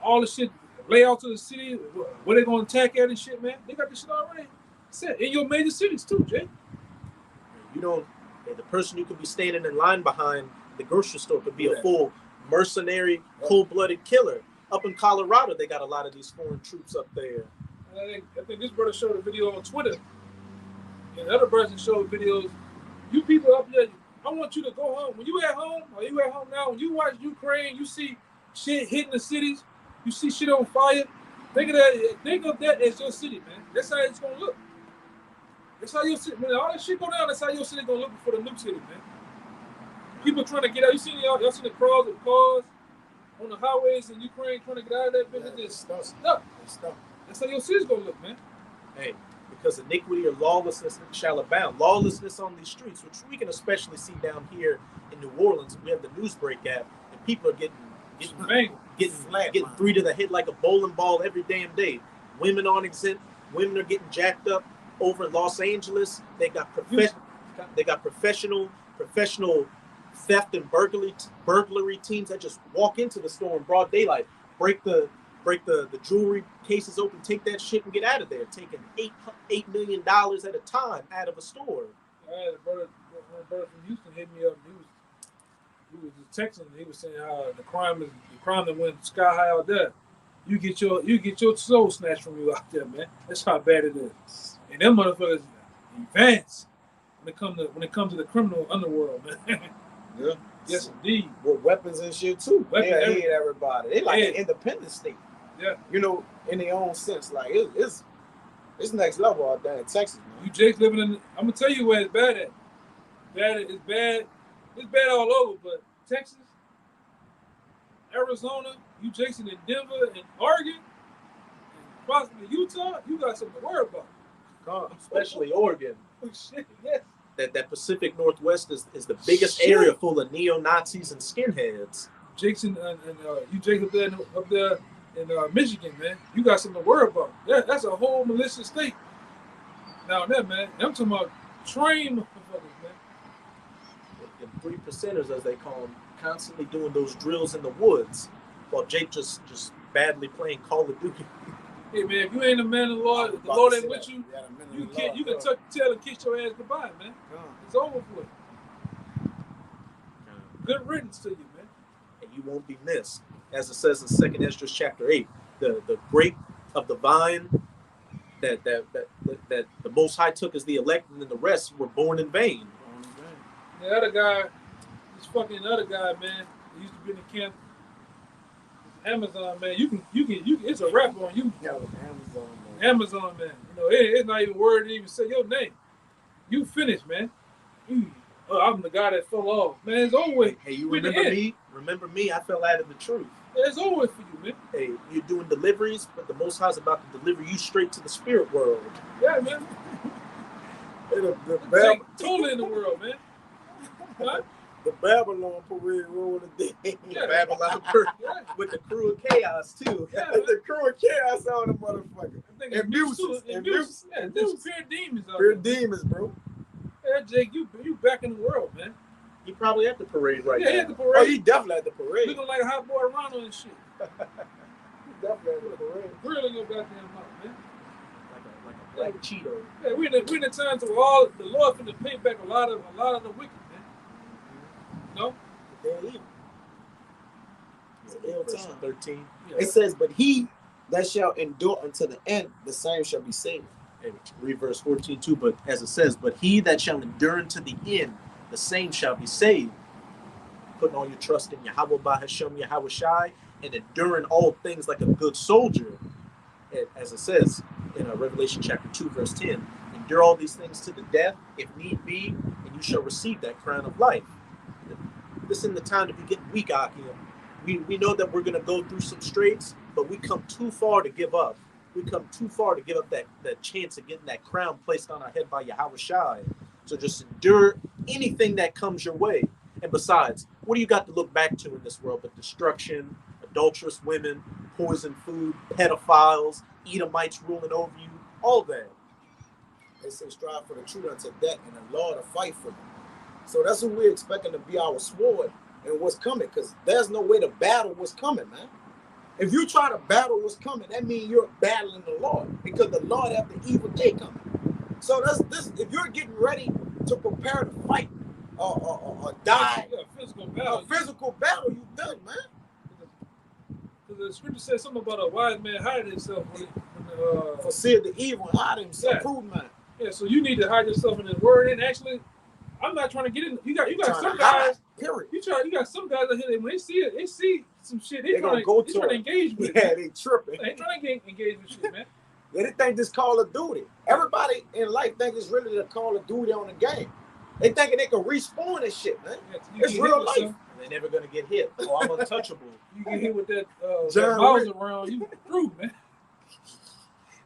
all the shit. Layouts of the city, where they gonna attack at and shit, man. They got this shit already set in your major cities too, Jay. You don't. The person you could be standing in line behind the grocery store could be a full mercenary, cold-blooded killer. Up in Colorado, they got a lot of these foreign troops up there. I think this brother showed a video on Twitter, and the other person showed videos. You people up there, I want you to go home. When you at home, or you at home now, when you watch Ukraine, you see shit hitting the cities, you see shit on fire. Think of that as your city, man. That's how it's gonna look. That's how your city, when all that shit go down, that's how your city gonna look before the new city, man. People trying to get out. Y'all seen the crowds of cars on the highways in Ukraine trying to get out of that business? Yeah, it's stuck. That's how your city's gonna look, man. Hey, because iniquity or lawlessness shall abound. Lawlessness on these streets, which we can especially see down here in New Orleans. We have the Newsbreak app, and people are getting three to the head like a bowling ball every damn day. Women aren't exempt. Women are getting jacked up over in Los Angeles. They got professional theft and burglary teams that just walk into the store in broad daylight, break the jewelry cases open, take that shit and get out of there, taking $8 million at a time out of a store. I had a brother from Houston hit me up. He was texting. He was saying how the crime that went sky high out there. You get your soul snatched from you out there, man. That's how bad it is. And them motherfuckers advance when it comes to the criminal underworld, man. Yeah. Yes, indeed. With weapons and shit too. They hate everybody. They like an independent state. Yeah. You know, in their own sense, like it's next level out there in Texas. Man. You Jake's living in. I'm gonna tell you where it's bad at. It's bad. It's bad all over, but Texas, Arizona, you Jason in Denver and Oregon, and possibly Utah, you got something to worry about. Especially Oregon. Oh, shit, yes. That Pacific Northwest is the biggest area full of neo-Nazis and skinheads. Jason and you Jake up there in Michigan, man. You got something to worry about. Yeah, that's a whole malicious state. Now that, man, I'm talking about trained motherfuckers, man. And 3%ers, as they call them, constantly doing those drills in the woods, while Jake just badly playing Call of Duty. Hey man, if you ain't a man of the Lord ain't with you. You can tuck your tail and kiss your ass goodbye, man. It's over for you. Good riddance to you, man. And you won't be missed. As it says in 2 Esdras chapter 8, the grape of the vine that the Most High took as the elect, and then the rest were born in vain. The other guy, man, he used to be in the camp. Amazon, man, you can. It's a rap on you. Yeah, Amazon, man. You know, it's not even worth to even say your name. You finished, man. I'm the guy that fell off, man. It's over with. Hey, you remember me? Remember me? I fell out of the truth. Yeah, it's over with for you, man. Hey, you're doing deliveries, but the Most High's about to deliver you straight to the spirit world. Yeah, man. the Totally in the world, man. Huh? The Babylon parade rolling day. Yeah. Babylon parade Yeah. with the crew of chaos too. Yeah, The crew of chaos on the motherfucker. I think And muses. And muses. Yeah, And there's muses. pure demons out Pure there. demons, bro. Yeah, Jake, you back in the world, man. He probably at the parade right Yeah, he now. at the Oh, parade. he definitely at the parade. Looking like a hot boy Ronald and shit. He definitely at the parade. Grilling your goddamn mouth, man. Like a black Cheeto. Yeah, we're in the times where all the Lord finna pay back a lot of the wicked, man. No? They're evil. It's an ill Verse time. 13. Yeah. It says, but he that shall endure unto the end, the same shall be saved. Hey, read verse 14 too, but as it says, but he that shall endure unto the end, the same shall be saved. Putting all your trust in Yahweh by Hashem Yahweh Shai, and enduring all things like a good soldier. As it says in Revelation chapter 2, verse 10, endure all these things to the death, if need be, and you shall receive that crown of life. This isn't the time to be getting weak out here. We know that we're going to go through some straits, but we come too far to give up. We come too far to give up that chance of getting that crown placed on our head by Yahweh Shai. So just endure anything that comes your way. And besides, what do you got to look back to in this world but destruction, adulterous women, poisoned food, pedophiles, Edomites ruling over you, all that. They say strive for the truth unto death, and the Lord to fight for them. So that's what we're expecting to be our sword and what's coming, because there's no way to battle what's coming, man. If you try to battle what's coming, that means you're battling the Lord, because the Lord has the evil day coming. So that's this. If you're getting ready to prepare to fight or die, Yeah, physical battle. a physical battle, you done, man. Because the scripture says something about a wise man hiding himself For seeing the evil and hide himself, Yeah. prove man. yeah, so you need to hide yourself in his word. And actually, I'm not trying to get in. You got Trying some to hide, guys. period. You got some guys out here that when they see it, they see some shit. They gonna trying go to to it. engage with Yeah, it. they tripping. They trying to engage with shit, man. Yeah, they think this Call of Duty. Everybody in life think it's really the Call of Duty on the game. They thinking they can respawn this shit, man. Yeah, you It's get real hit with life. something, And they're never going to get hit. Oh, I'm untouchable. You get hit with that John mouse Wick. around, you through, man.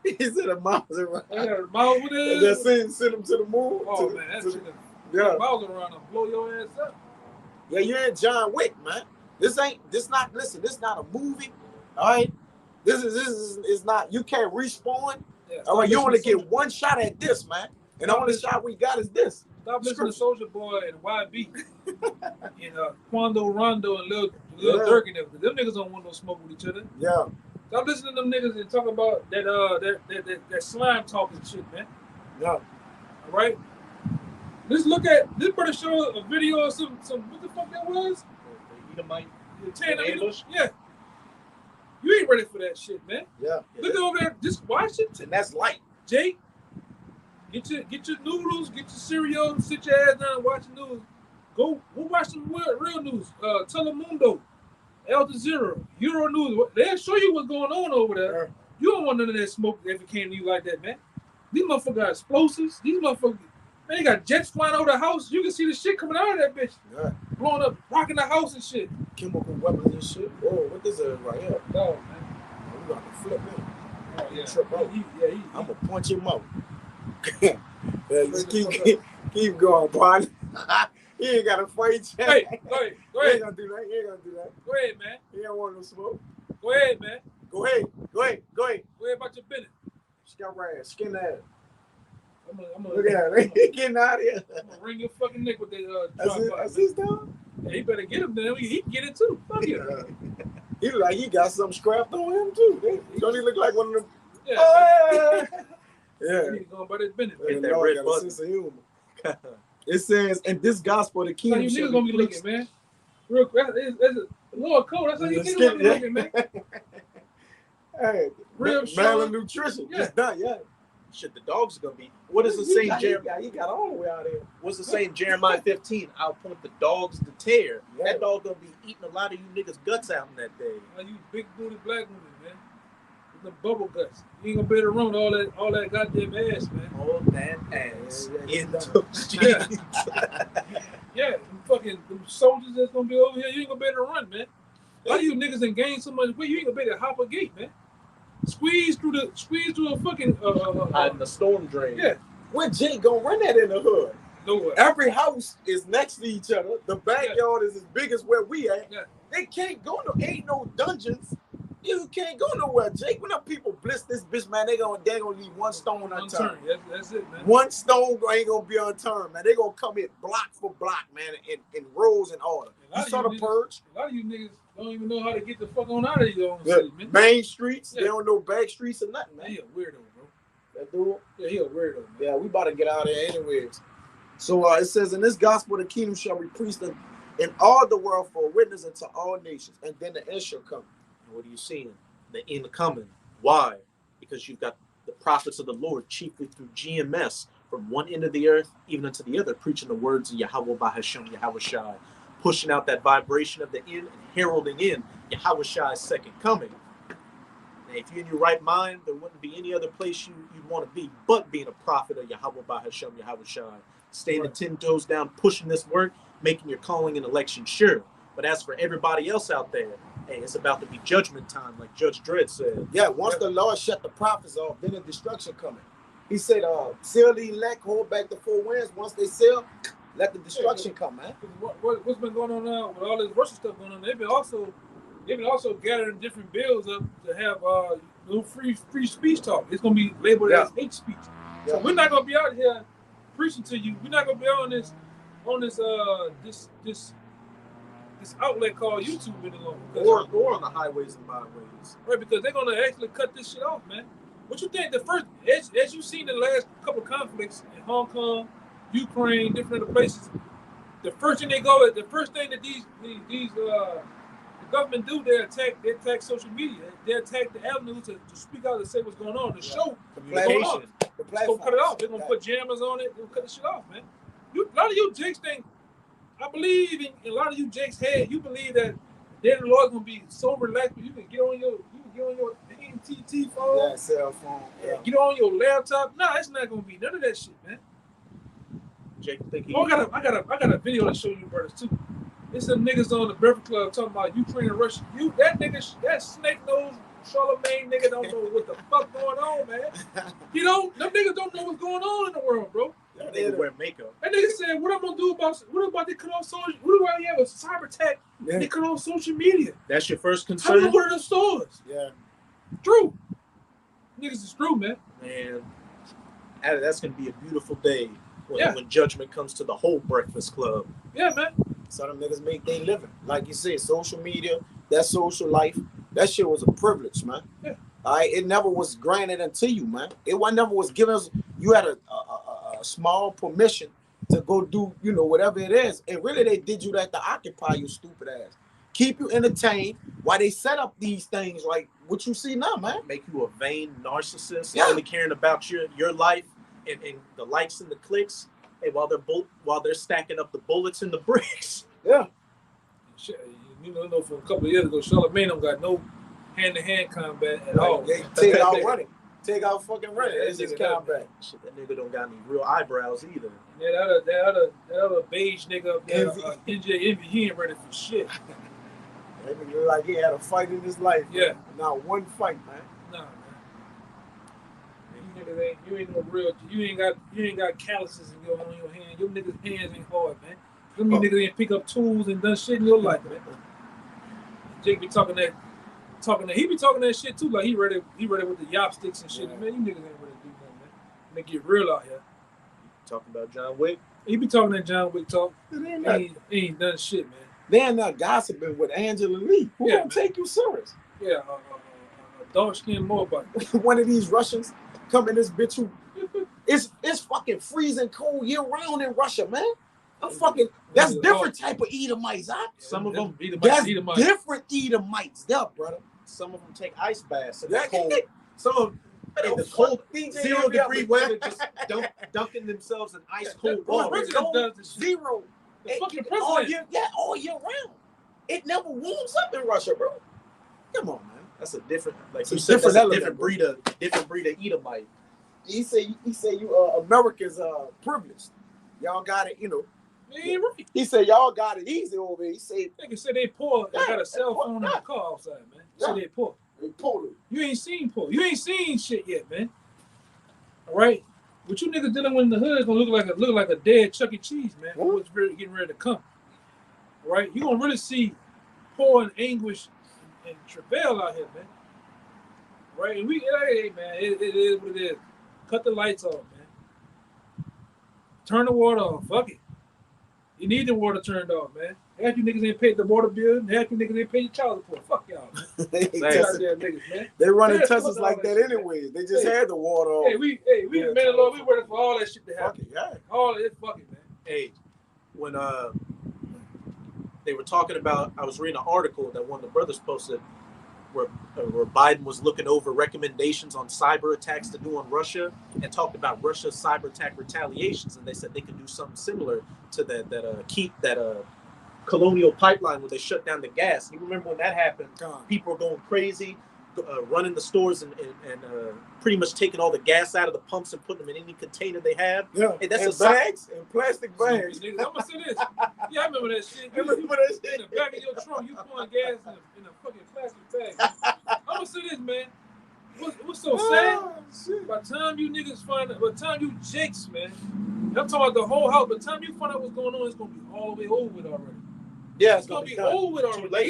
He said a mouse around. I got a mouse with And it. just send him to the moon. Oh to man, that to shit. yeah. Mouse around and blow your ass up. Yeah, you're in John Wick, man. This not a movie. All right. This is not, you can't respawn. Yeah, All right, you only listen to get one shot at this, man. And the only shot we got is this. Stop listening to Soldier Boy and YB and Quando Rondo and Lil Yeah. Durk and them. Them niggas don't want no smoke with each other. Yeah. Stop listening to them niggas and talk about that slime talking shit, man. Yeah. All right. Let's look at this. Brother show a video of some what the fuck that was? The Edomite Ambush. Yeah. You ain't ready for that shit, man. Yeah. Look over there. Just watch it. And that's light. Jake, get your noodles, get your cereal, sit your ass down and watch the news. Go watch some real news. Telemundo, Al Jazeera, Euro News. They'll show you what's going on over there. Yeah. You don't want none of that smoke if it came to you like that, man. These motherfuckers got explosives. These motherfuckers, man, they got jets flying over the house. You can see the shit coming out of that bitch. Yeah. Blowing up, rocking the house and shit. Chemical weapons and shit. Oh, what this is right here? No, man. We got to flip him. Oh, yeah. Trip out. I'm gonna punch him out. Yeah, just keep going, boy. He ain't gotta fight you. Hey, go ahead. He ain't gonna do that. He ain't gonna do that. Go ahead, man. He don't want no smoke. Go ahead, man. Go ahead. Go ahead. Go ahead. Go ahead about your business. Scout right. Skin that. I'm Look at him. He getting out of here. gonna wring your fucking neck with that That's his dog. Yeah, he better get him then. He can get it too. Fuck it. He look like he got something scrapped on him too. Don't he look like one of them? Yeah. Yeah. He's going about his business. Yeah, that Lord red got a button. sense of humor. It says, in this gospel, the That's kingdom how you shall niggas gonna be preached. looking, man. Real quick. That's a Lord Code. That's how you niggas gonna be looking, man. Hey, Real malnutrition. Yeah. Just done, yeah. Shit, the dogs are going to be. What does it say in Jeremiah? He got all the way out there. What's it say in Jeremiah 15? I'll point the dogs to tear. Yeah. That dog going to be eating a lot of you niggas' guts out in that day. How you big booty black women, man. With the bubble guts. You ain't gonna be able to run all that goddamn ass, man. All that ass Yeah, in the streets. Yeah, them fucking them soldiers that's gonna be over here, you ain't gonna be able to run, man. A lot of you niggas done gained so much weight, you ain't gonna be able to hop a gate, man. Squeeze through a fucking Hiding the storm drain. yeah. When Jake gonna run that in the hood? Nowhere. Every house is next to each other. The backyard is as big as where we at. Yeah. They can't go ain't no dungeons. You can't go nowhere, Jake. When them people bliss this bitch, man, they gonna leave one stone unturned. That's it, man. One stone ain't gonna be unturned, man. They gonna come in block for block, man, in rows and order. You saw the purge. A lot of you niggas don't even know how to get the fuck on out of your own city, man. Main streets, they don't know back streets or nothing, man. He a weirdo, bro. That dude? Yeah, he a weirdo, man. Yeah, we about to get out of here anyways. So it says, in this gospel, the kingdom shall be preached in all the world for a witness unto all nations, and then the end shall come. And what are you seeing? The end coming. Why? Because you've got the prophets of the Lord, chiefly through GMS, from one end of the earth even unto the other, preaching the words of Yahweh Bahashem, Yahweh Shai, pushing out that vibration of the end and heralding in Yahweh Shai's second coming. Now, if you're in your right mind, there wouldn't be any other place you'd want to be but being a prophet of Yahweh Bahashem, Yahweh Shai, standing 10 toes down, pushing this work, making your calling and election sure. But as for everybody else out there, hey, it's about to be judgment time, like Judge Dredd said. Yeah, once the Lord shut the prophets off, then the destruction coming. He said, seal the elect, hold back the four winds. Once they seal, let the destruction come, man. What's been going on now with all this Russian stuff going on? They've been also gathering different bills up to have free speech talk. It's gonna be labeled as hate speech. Yeah. So we're not gonna be out here preaching to you. We're not gonna be on this outlet called YouTube any longer. Or on the highways and byways. Right, because they're gonna actually cut this shit off, man. What you think? The first, as you've seen the last couple of conflicts in Hong Kong, Ukraine, different other places, the first thing that the government do, they attack social media. They attack the avenue to speak out and say what's going on. The show, communication. They're gonna cut it off. They're gonna put jammers on it. They're gonna cut the shit off, man. A lot of you jakes think. I believe in a lot of you jakes' head. You believe that the Lord's gonna be so relaxed. You can get on your AT&T phone, cell phone, get on your laptop. No, it's not gonna be none of that shit, man. Jake, I got a video to show you, brothers, too. There's some niggas on the Breakfast Club talking about Ukraine and Russia. That snake nose Charlemagne nigga don't know what the fuck going on, man. Them niggas don't know what's going on in the world, bro. That nigga wear makeup. That nigga said, what about they cut off social? What do I have a cyber attack? Yeah. They cut off social media. That's your first concern? How do I go to the stores? Yeah. True. Niggas is true, man. Man, that's going to be a beautiful day when judgment comes to the whole Breakfast Club. Yeah, man. So them niggas make their living. Like you said, social media, that social life, that shit was a privilege, man. Yeah. All right, it never was granted unto you, man. It never was given us. You had a small permission to go do, whatever it is. And really, they did you that to occupy your stupid ass. Keep you entertained while they set up these things like what you see now, man. Make you a vain narcissist, only caring about your life and the likes and the clicks. Hey, while they're stacking up the bullets and the bricks. Yeah. You know, from a couple of years ago, Charlemagne don't got no hand-to-hand combat at all. They take out running. Take out fucking running. It's just combat. Shit, that nigga don't got any real eyebrows either. Yeah, that other beige nigga up there, NJ Envy, he ain't ready for shit. That nigga look like he had a fight in his life. Yeah. Not one fight, man. Nah, man. You ain't no real. You ain't got calluses in your hand. Your niggas' hands ain't hard, man. Them niggas ain't pick up tools and done shit in your life, man. Jake be talking that. He be talking that shit too, like he ready with the yop sticks and shit. Yeah. Man, you niggas ain't ready to do nothing, man. They get real out here. Talking about John Wick. He be talking that John Wick talk. He ain't done shit, man. They're not gossiping with Angela Lee. Who gonna take you serious? Yeah, dark-skinned Moabite. One of these Russians come in this bitch who it's fucking freezing cold year round in Russia, man. That's different type of Edomites, huh? Some of them Edomites. Different Edomites, there, brother. Some of them take ice baths in the cold. Some of them in the cold 0-degree weather just dunking themselves in ice cold water. Zero. The fucking president. All year round. It never warms up in Russia, bro. Come on, man. That's a different, like you said, that's a different breed of Edomite. He say you Americans privileged. Y'all got it, He right. He said y'all got it easy over here. He said niggas say they poor. They got a cell phone in the car outside, man. Say they poor. They poor. You ain't seen poor. You ain't seen shit yet, man. All right. what you niggas dealing with in the hood is gonna look like a dead Chuck E. Cheese, man. What's getting ready to come, right? You gonna really see poor and anguish and travail out here, man. Right? And hey, man, it is what it is. Cut the lights off, man. Turn the water off. Fuck it. You need the water turned off, man. Half you niggas ain't paid the water bill, and half you niggas ain't paid your child support. Fuck y'all, man. Niggas, man. They running Teslas like that anyways. They just had the water off. Hey, we the man of law, we working for all that shit to happen. All of it, fuck it, man. Hey, when they were talking about, I was reading an article that one of the brothers posted where Biden was looking over recommendations on cyber attacks to do on Russia and talked about Russia's cyber attack retaliations, and they said they could do something similar to that colonial pipeline where they shut down the gas. You remember when that happened? People were going crazy, running the stores and pretty much taking all the gas out of the pumps and putting them in any container they have. Yeah, hey, that's and bags and plastic bags. I'm gonna say this. Yeah, I remember that shit. You, in the back of your trunk, you pouring gas in a fucking plastic bag. I'm gonna say this, man. What's so sad? By the time you niggas find out, by the time you jakes, man, I'm talking about the whole house. By the time you find out what's going on, it's gonna be all the way over with already. Yeah, it's gonna be over with already.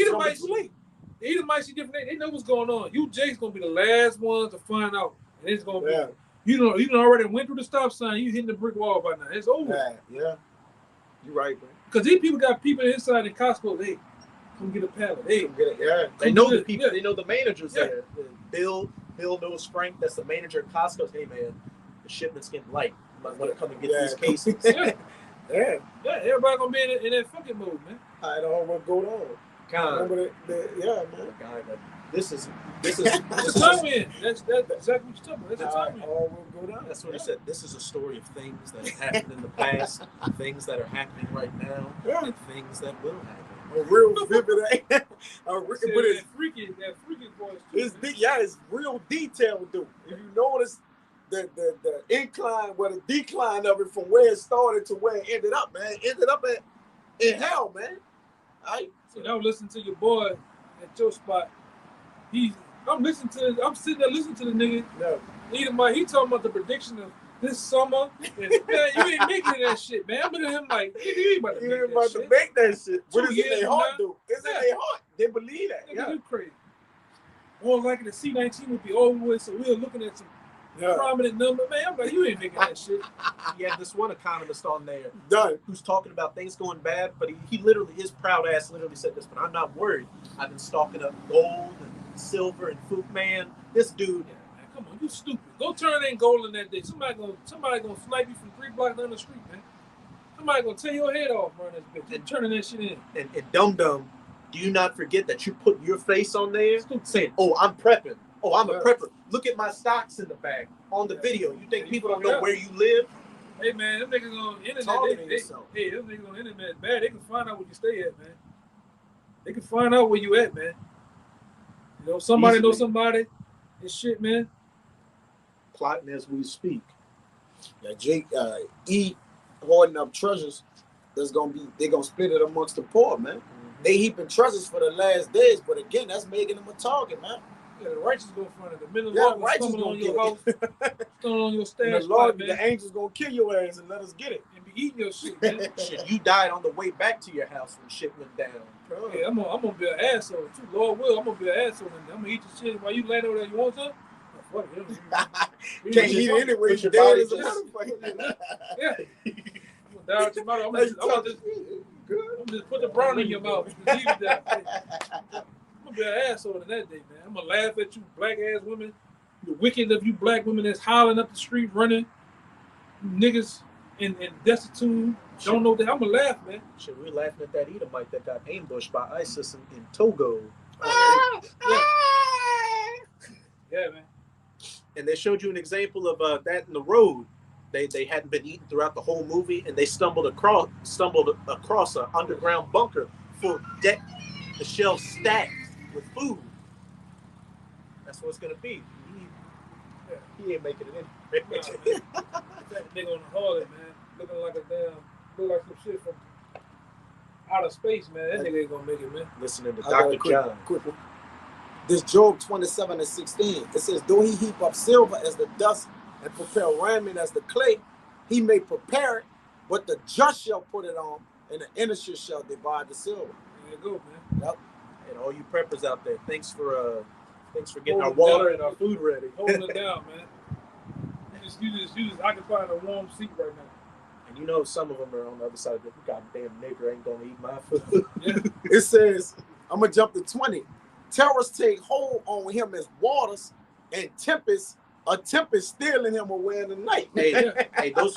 Either might see different. They know what's going on. You Jake's gonna be the last ones to find out, and it's gonna be. You already went through the stop sign. You hitting the brick wall by now. It's over. Yeah. You're right, man. Because these people got people inside in Costco. Hey, come get a pallet. Hey, come get it. Yeah. They know the people. Yeah. They know the managers there. Bill knows Frank. That's the manager at Costco. Hey, man, the shipment's getting light. You might want to come and get these cases. Yeah. Everybody gonna be in that fucking mode, man. I don't know what's going on. God. Man. God, this is time in. That's exactly what you're talking about. That's a time in. All will go down. That's what he said. This is a story of things that have happened in the past, things that are happening right now, and things that will happen. A real vivid, but it's freaky voice. It's real detailed, dude. If you notice the incline, the decline of it from where it started to where it ended up, man. It ended up in hell, man. So I was listening to your boy at your spot. I'm sitting there listening to the nigga. Yeah. He talking about the prediction of this summer. And, man, you ain't making that shit, man. I'm looking at him like, you ain't about to make that shit. What is in their heart, dude? It's in their heart. They believe that. Nigga, you crazy. More likely the C-19 would be over with, so we're looking at some prominent number. Man, I'm like, you ain't making that shit. He had this one economist on there who's talking about things going bad, but he literally, his proud ass literally said this, but I'm not worried. I've been stocking up gold and silver and food, man. This dude. Man, come on, you stupid. Go turn in gold in that day. Somebody gonna snipe you from 3 blocks down the street, man. Somebody gonna tear your head off, run this bitch. And turning that shit in. And dum-dum, do you not forget that you put your face on there saying, oh, I'm prepping. Oh, I'm a prepper. Look at my stocks in the bag on the video. You think people don't know where you live? Hey, man, them niggas on the internet, them niggas on the internet bad. They can find out where you stay at, man. They can find out where you at, man. You know, somebody knows somebody. This shit, man. Plotting as we speak. Yeah, Jake, hoarding up treasures. They're gonna split it amongst the poor, man. Mm-hmm. They heaping treasures for the last days, but again, that's making them a target, man. Yeah, the righteous gonna find it. The middle of righteous gonna on your house, coming on your stash. The angels gonna kill your ass and let us get it and be eating your shit, man. Shit, you died on the way back to your house when shit went down. Yeah, I'm gonna be an asshole too. Lord will, I'm gonna be an asshole. I'm gonna eat your shit while you laying over there. You want some? Oh, fuck it. Can't eat it anyway. Your dead as a motherfucker. Yeah. I'm gonna die with your mouth. I'm gonna just put the brown in your mouth. Leave it there. I'm gonna be an asshole in that day, man. I'm gonna laugh at you, black ass women, the wicked of you black women that's hollering up the street, running, niggas in destitute, don't know that. I'm gonna laugh, man. Shit, we're laughing at that Edomite that got ambushed by ISIS in Togo. Yeah, man. And they showed you an example of that in the road. They hadn't been eaten throughout the whole movie, and they stumbled across an underground bunker full deck, the shelves stacked with food. That's what it's gonna be. He ain't making it in. That nigga on the hallway, man, look like some shit from outer space, man. That nigga ain't gonna make it, man. Listening to Dr. John. This Job 27:16. It says, though he heap up silver as the dust and prepare raiment as the clay, he may prepare it, but the just shall put it on, and the innocent shall divide the silver. There you go, man. Yep. And all you preppers out there, thanks for getting our water and our food ready. Holding it down, man. You just occupying a warm seat right now. And you know some of them are on the other side of the goddamn nigger ain't gonna eat my food. Yeah. It says, I'm gonna jump to 20. Terrors take hold on him as waters, and a tempest stealing him away in the night. Hey, those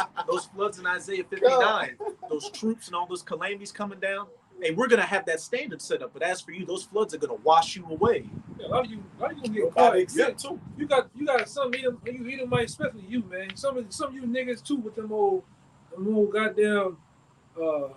floods in Isaiah 59, those troops and all those calamities coming down. Hey, we're gonna have that standard set up, but as for you, those floods are gonna wash you away. Yeah, a lot of you gonna get Nobody caught. exempt too. You got some Edomite, especially you, man. Some of you niggas too with them old goddamn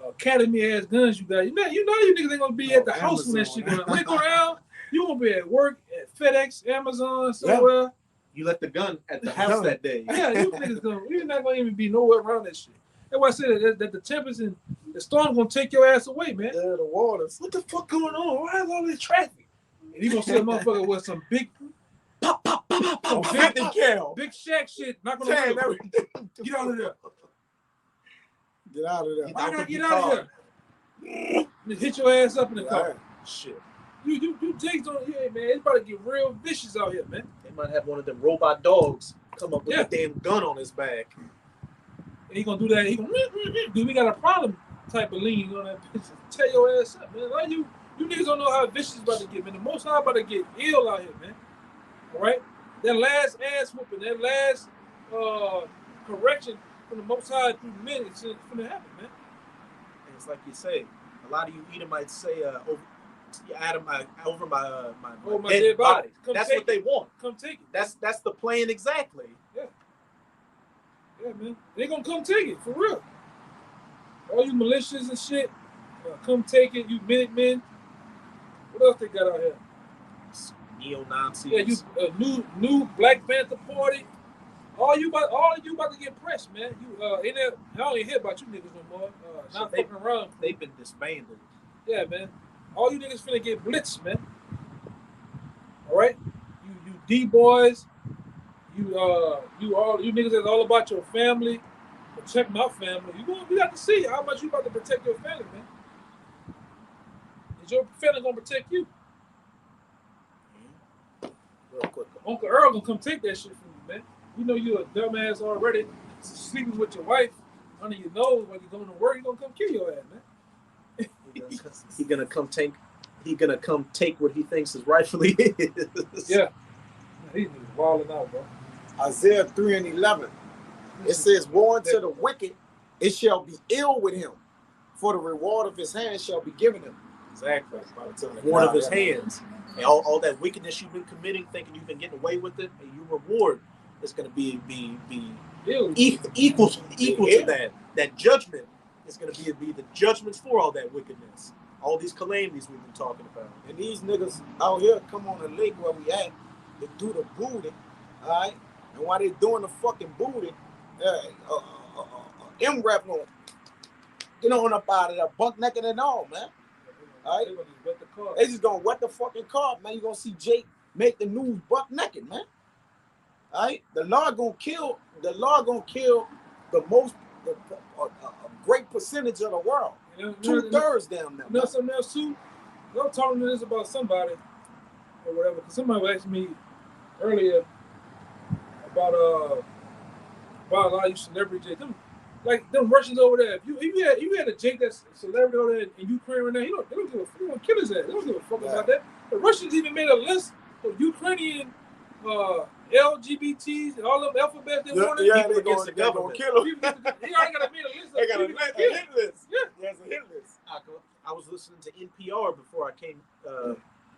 academy ass guns you got. You know you niggas ain't gonna be at the house when that shit going on. When it go around, you gonna be at work at FedEx, Amazon, somewhere. Yeah. You left the gun at the house that day. Yeah, you niggas you're not gonna even be nowhere around that shit. That's why I said that the tempest and the storm gonna take your ass away, man. Yeah, the waters. What the fuck going on? Why is all this traffic? And you gonna see a motherfucker with some big Pop, 50 cal. big shack shit not gonna Damn, work. everything. Get out of there. Get out of there. I gotta get out of here. Just hit your ass up in the car. Right. Shit. You jigs on here, man. It's about to get real vicious out here, man. They might have one of them robot dogs come up with a damn gun on his back. And he gonna do that. He gonna dude, we got a problem type of lean on that bitch. Tear your ass up, man. Like you niggas don't know how vicious it's about to get, man. The Most High about to get ill out here, man. All right? That last ass whooping, that last correction from the Most High through men, it's gonna happen, man. And it's like you say, a lot of you Edomites say, over my dead body. That's what they want. Come take it. That's the plan exactly. Yeah, man. They gonna come take it, for real. All you militias and shit, come take it. You Minutemen. What else they got out here? Neo-Nazis. Yeah, you new Black Panther Party. All you about to get pressed, man. You in there. I don't even hear about you niggas no more. Not fucking around. They've been disbanded. Yeah, man. All you niggas finna get blitzed, man. All right, you D boys. You niggas that's all about your family. Protect my family. We got to see how much you about to protect your family, man. Is your family gonna protect you? Real quick. Uncle Earl gonna come take that shit from you, man. You know you a dumbass already, sleeping with your wife under your nose while you're going to work. He gonna come kill your ass, man. He gonna come take what he thinks is rightfully his. Yeah. He's wilding out, bro. Isaiah 3:11. It says, woe unto the wicked, it shall be ill with him, for the reward of his hands shall be given him. Exactly. One of his hands. And all that wickedness you've been committing, thinking you've been getting away with it, and your reward is going to be equal to that. That judgment is going to be the judgments for all that wickedness. All these calamities we've been talking about. And these niggas out here come on the lake where we at to do the booty, all right? And while they doing the fucking booty, M-Rap gonna get on up out of there, buck naked and all, man. All right? They just gonna wet the fucking car, man. You gonna see Jake make the news buck naked, man. All right? The Lord gonna kill the most, a great percentage of the world. 2/3 down there. You know something else too? I was talking to this about somebody or whatever, because somebody asked me earlier about a lot of you celebrities. Them Russians over there. If you had a Jake that's a celebrity over there in Ukraine right now, they don't give a fuck. They gonna kill his ass. They don't give a fuck about that. The Russians even made a list of Ukrainian LGBTs and all them alphabets they wanted. Yeah, people against the government. Kill them. He already got a list. They got a hit list. Yeah, there's a hit list. I was listening to NPR before I came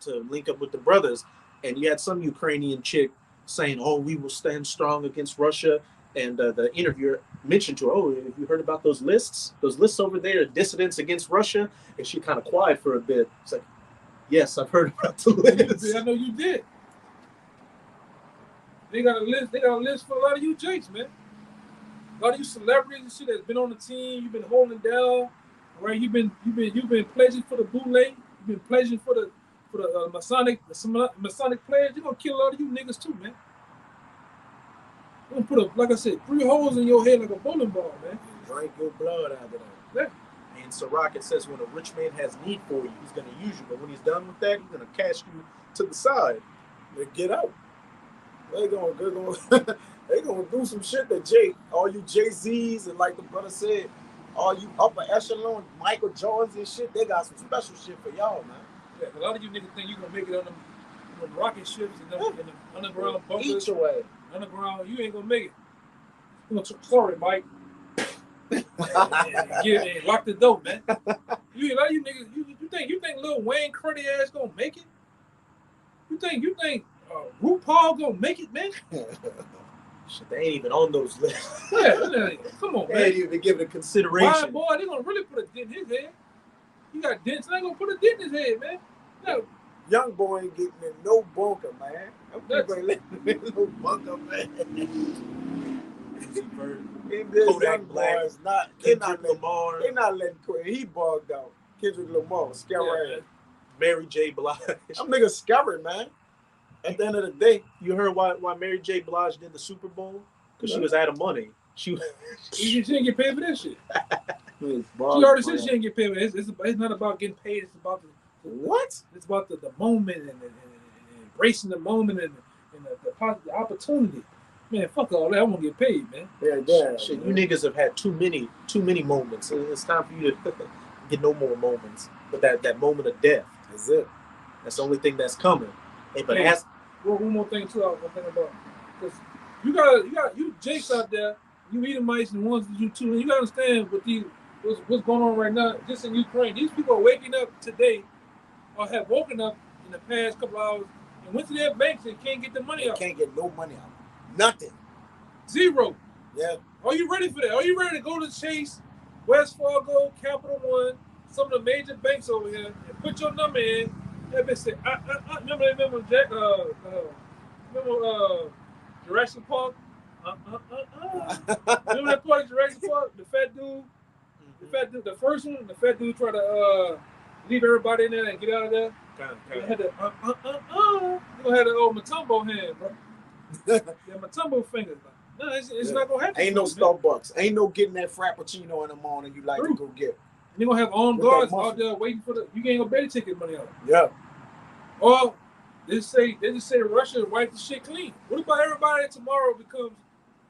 to link up with the brothers, and you had some Ukrainian chick saying, "Oh, we will stand strong against Russia." And the interviewer mentioned to her, "Oh, have you heard about those lists? Those lists over there, dissidents against Russia?" And she kind of quiet for a bit. It's like, "Yes, I've heard about the list." I know you did. They got a list. They got a list for a lot of you Jakes, man. A lot of you celebrities and shit that's been on the team. You've been holding down, right? You've been pledging for the bootleg. You've been pledging for the Masonic pledge. You're gonna kill a lot of you niggas too, man. I'm gonna put like I said, 3 holes in your head like a bowling ball, man. Drink your blood after that. Yeah. And Sirach, it says when a rich man has need for you, he's going to use you. But when he's done with that, he's going to cast you to the side. They get out. They gonna they gonna do some shit that all you Jay-Z's and like the brother said, all you upper echelon Michael Jordans and shit, they got some special shit for y'all, man. Yeah, a lot of you niggas think you gonna make it on them rocket ships and them underground bunkers. Eat your way. Underground, you ain't gonna make it. Sorry, Mike. Yeah, lock the door, man. A lot of you niggas, you think Lil Wayne cruddy ass gonna make it? You think RuPaul gonna make it, man? Shit, they ain't even on those lists. Yeah, come on, man. They ain't even give it a consideration. Why, boy, they gonna really put a dent in his head. You got dents, they gonna put a dent in his head, man. No. Young boy ain't getting in no bunker, man. People ain't letting him in no bunker, man. Kodak Black, Kendrick Lamar. They not letting he bugged out. Kendrick Lamar, scary. Yeah, Mary J. Blige. Them niggas scary, man. At the end of the day, you heard why Mary J. Blige did the Super Bowl? Because she was out of money. She didn't get paid for that shit. She already said she didn't get paid for it. It's not about getting paid. It's about what? It's about the moment and embracing the moment and the opportunity. Man, fuck all that. I want to get paid, man. Yeah. Shit, you niggas have had too many moments. It's time for you to get no more moments. But that moment of death. That's it. That's the only thing that's coming. Hey, but one more thing too I was thinking about. Because you got you Jakes out there, you Edomites and ones that you too, and you gotta understand what's going on right now, just in Ukraine. These people are waking up today or have woken up in the past couple hours and went to their banks and can't get the money out. Can't get no money out. Nothing. Zero. Yeah. Are you ready for that? Are you ready to go to Chase, West Fargo, Capital One, some of the major banks over here, and put your number in? That bitch said, remember Jack, Jurassic Park? Remember that part of Jurassic Park? The fat dude, the first one, the fat dude tried to leave everybody in there and get out of there. He had the You gonna have the old Matumbo hand, bro. Yeah, Matumbo fingers. No, it's not gonna happen. Ain't no Starbucks. Ain't no getting that Frappuccino in the morning you like to go get. You're gonna have armed guards out there waiting for you ain't gonna better take your money out. Yeah. Or they just say Russia wiped the shit clean. What about everybody that tomorrow becomes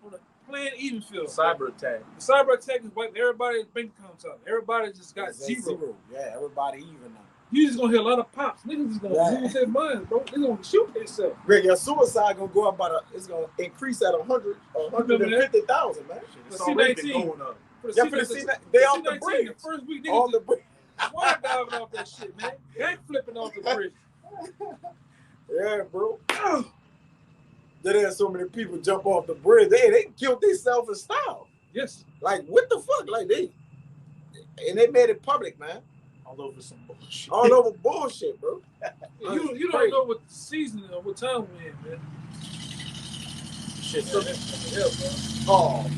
on a plain even field? Cyber attack. The cyber attack is wiping everybody's bank accounts out. Everybody just got zero. Yeah, everybody even now. You just gonna hear a lot of pops. Niggas is gonna lose their minds, bro. They're gonna shoot themselves. Greg, your suicide gonna go up it's gonna increase at 150,000, man. It's already been going up. Yeah, for the C19, they off the bridge. The first week, off the bridge. Why diving off that shit, man? Back flipping off the bridge. Yeah, bro. There had so many people jump off the bridge. They killed themselves in style. Yes. Like, what the fuck? Like, they made it public, man. All over some bullshit. All over bullshit, bro. You don't know what season or what time we're in, man. Shit, Oh, man.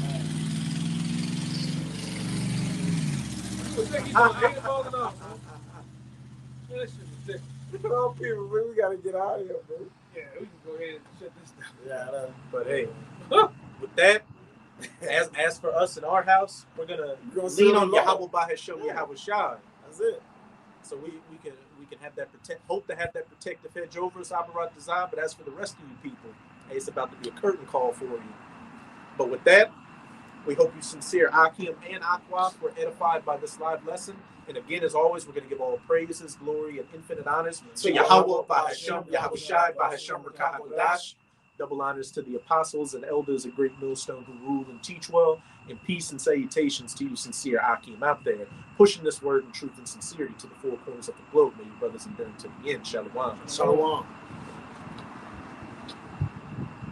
That shit ridiculous. Oh, people, man, we gotta get out of here, bro. Yeah, we can go ahead and shut this down. Yeah, but hey, with that, as for us in our house, we're gonna lean on Yahweh by Hashem, Yahweh Shai. That's it. So we can have that hope to have that protective hedge over us, Abarat Design. But as for the rest of you people, hey, it's about to be a curtain call for you. But with that, we hope you sincere Akim and Akwaf were edified by this live lesson. And again, as always, we're going to give all praises, glory, and infinite honors to Yahweh by Hashem, Yahweh Shai by Hashem Rakah HaKodash. Double honors to the apostles and elders of Great Millstone who rule and teach well. And peace and salutations to you, sincere Akim out there, pushing this word in truth and sincerity to the four corners of the globe. May your brothers endure to the end. Shalom. Shalom.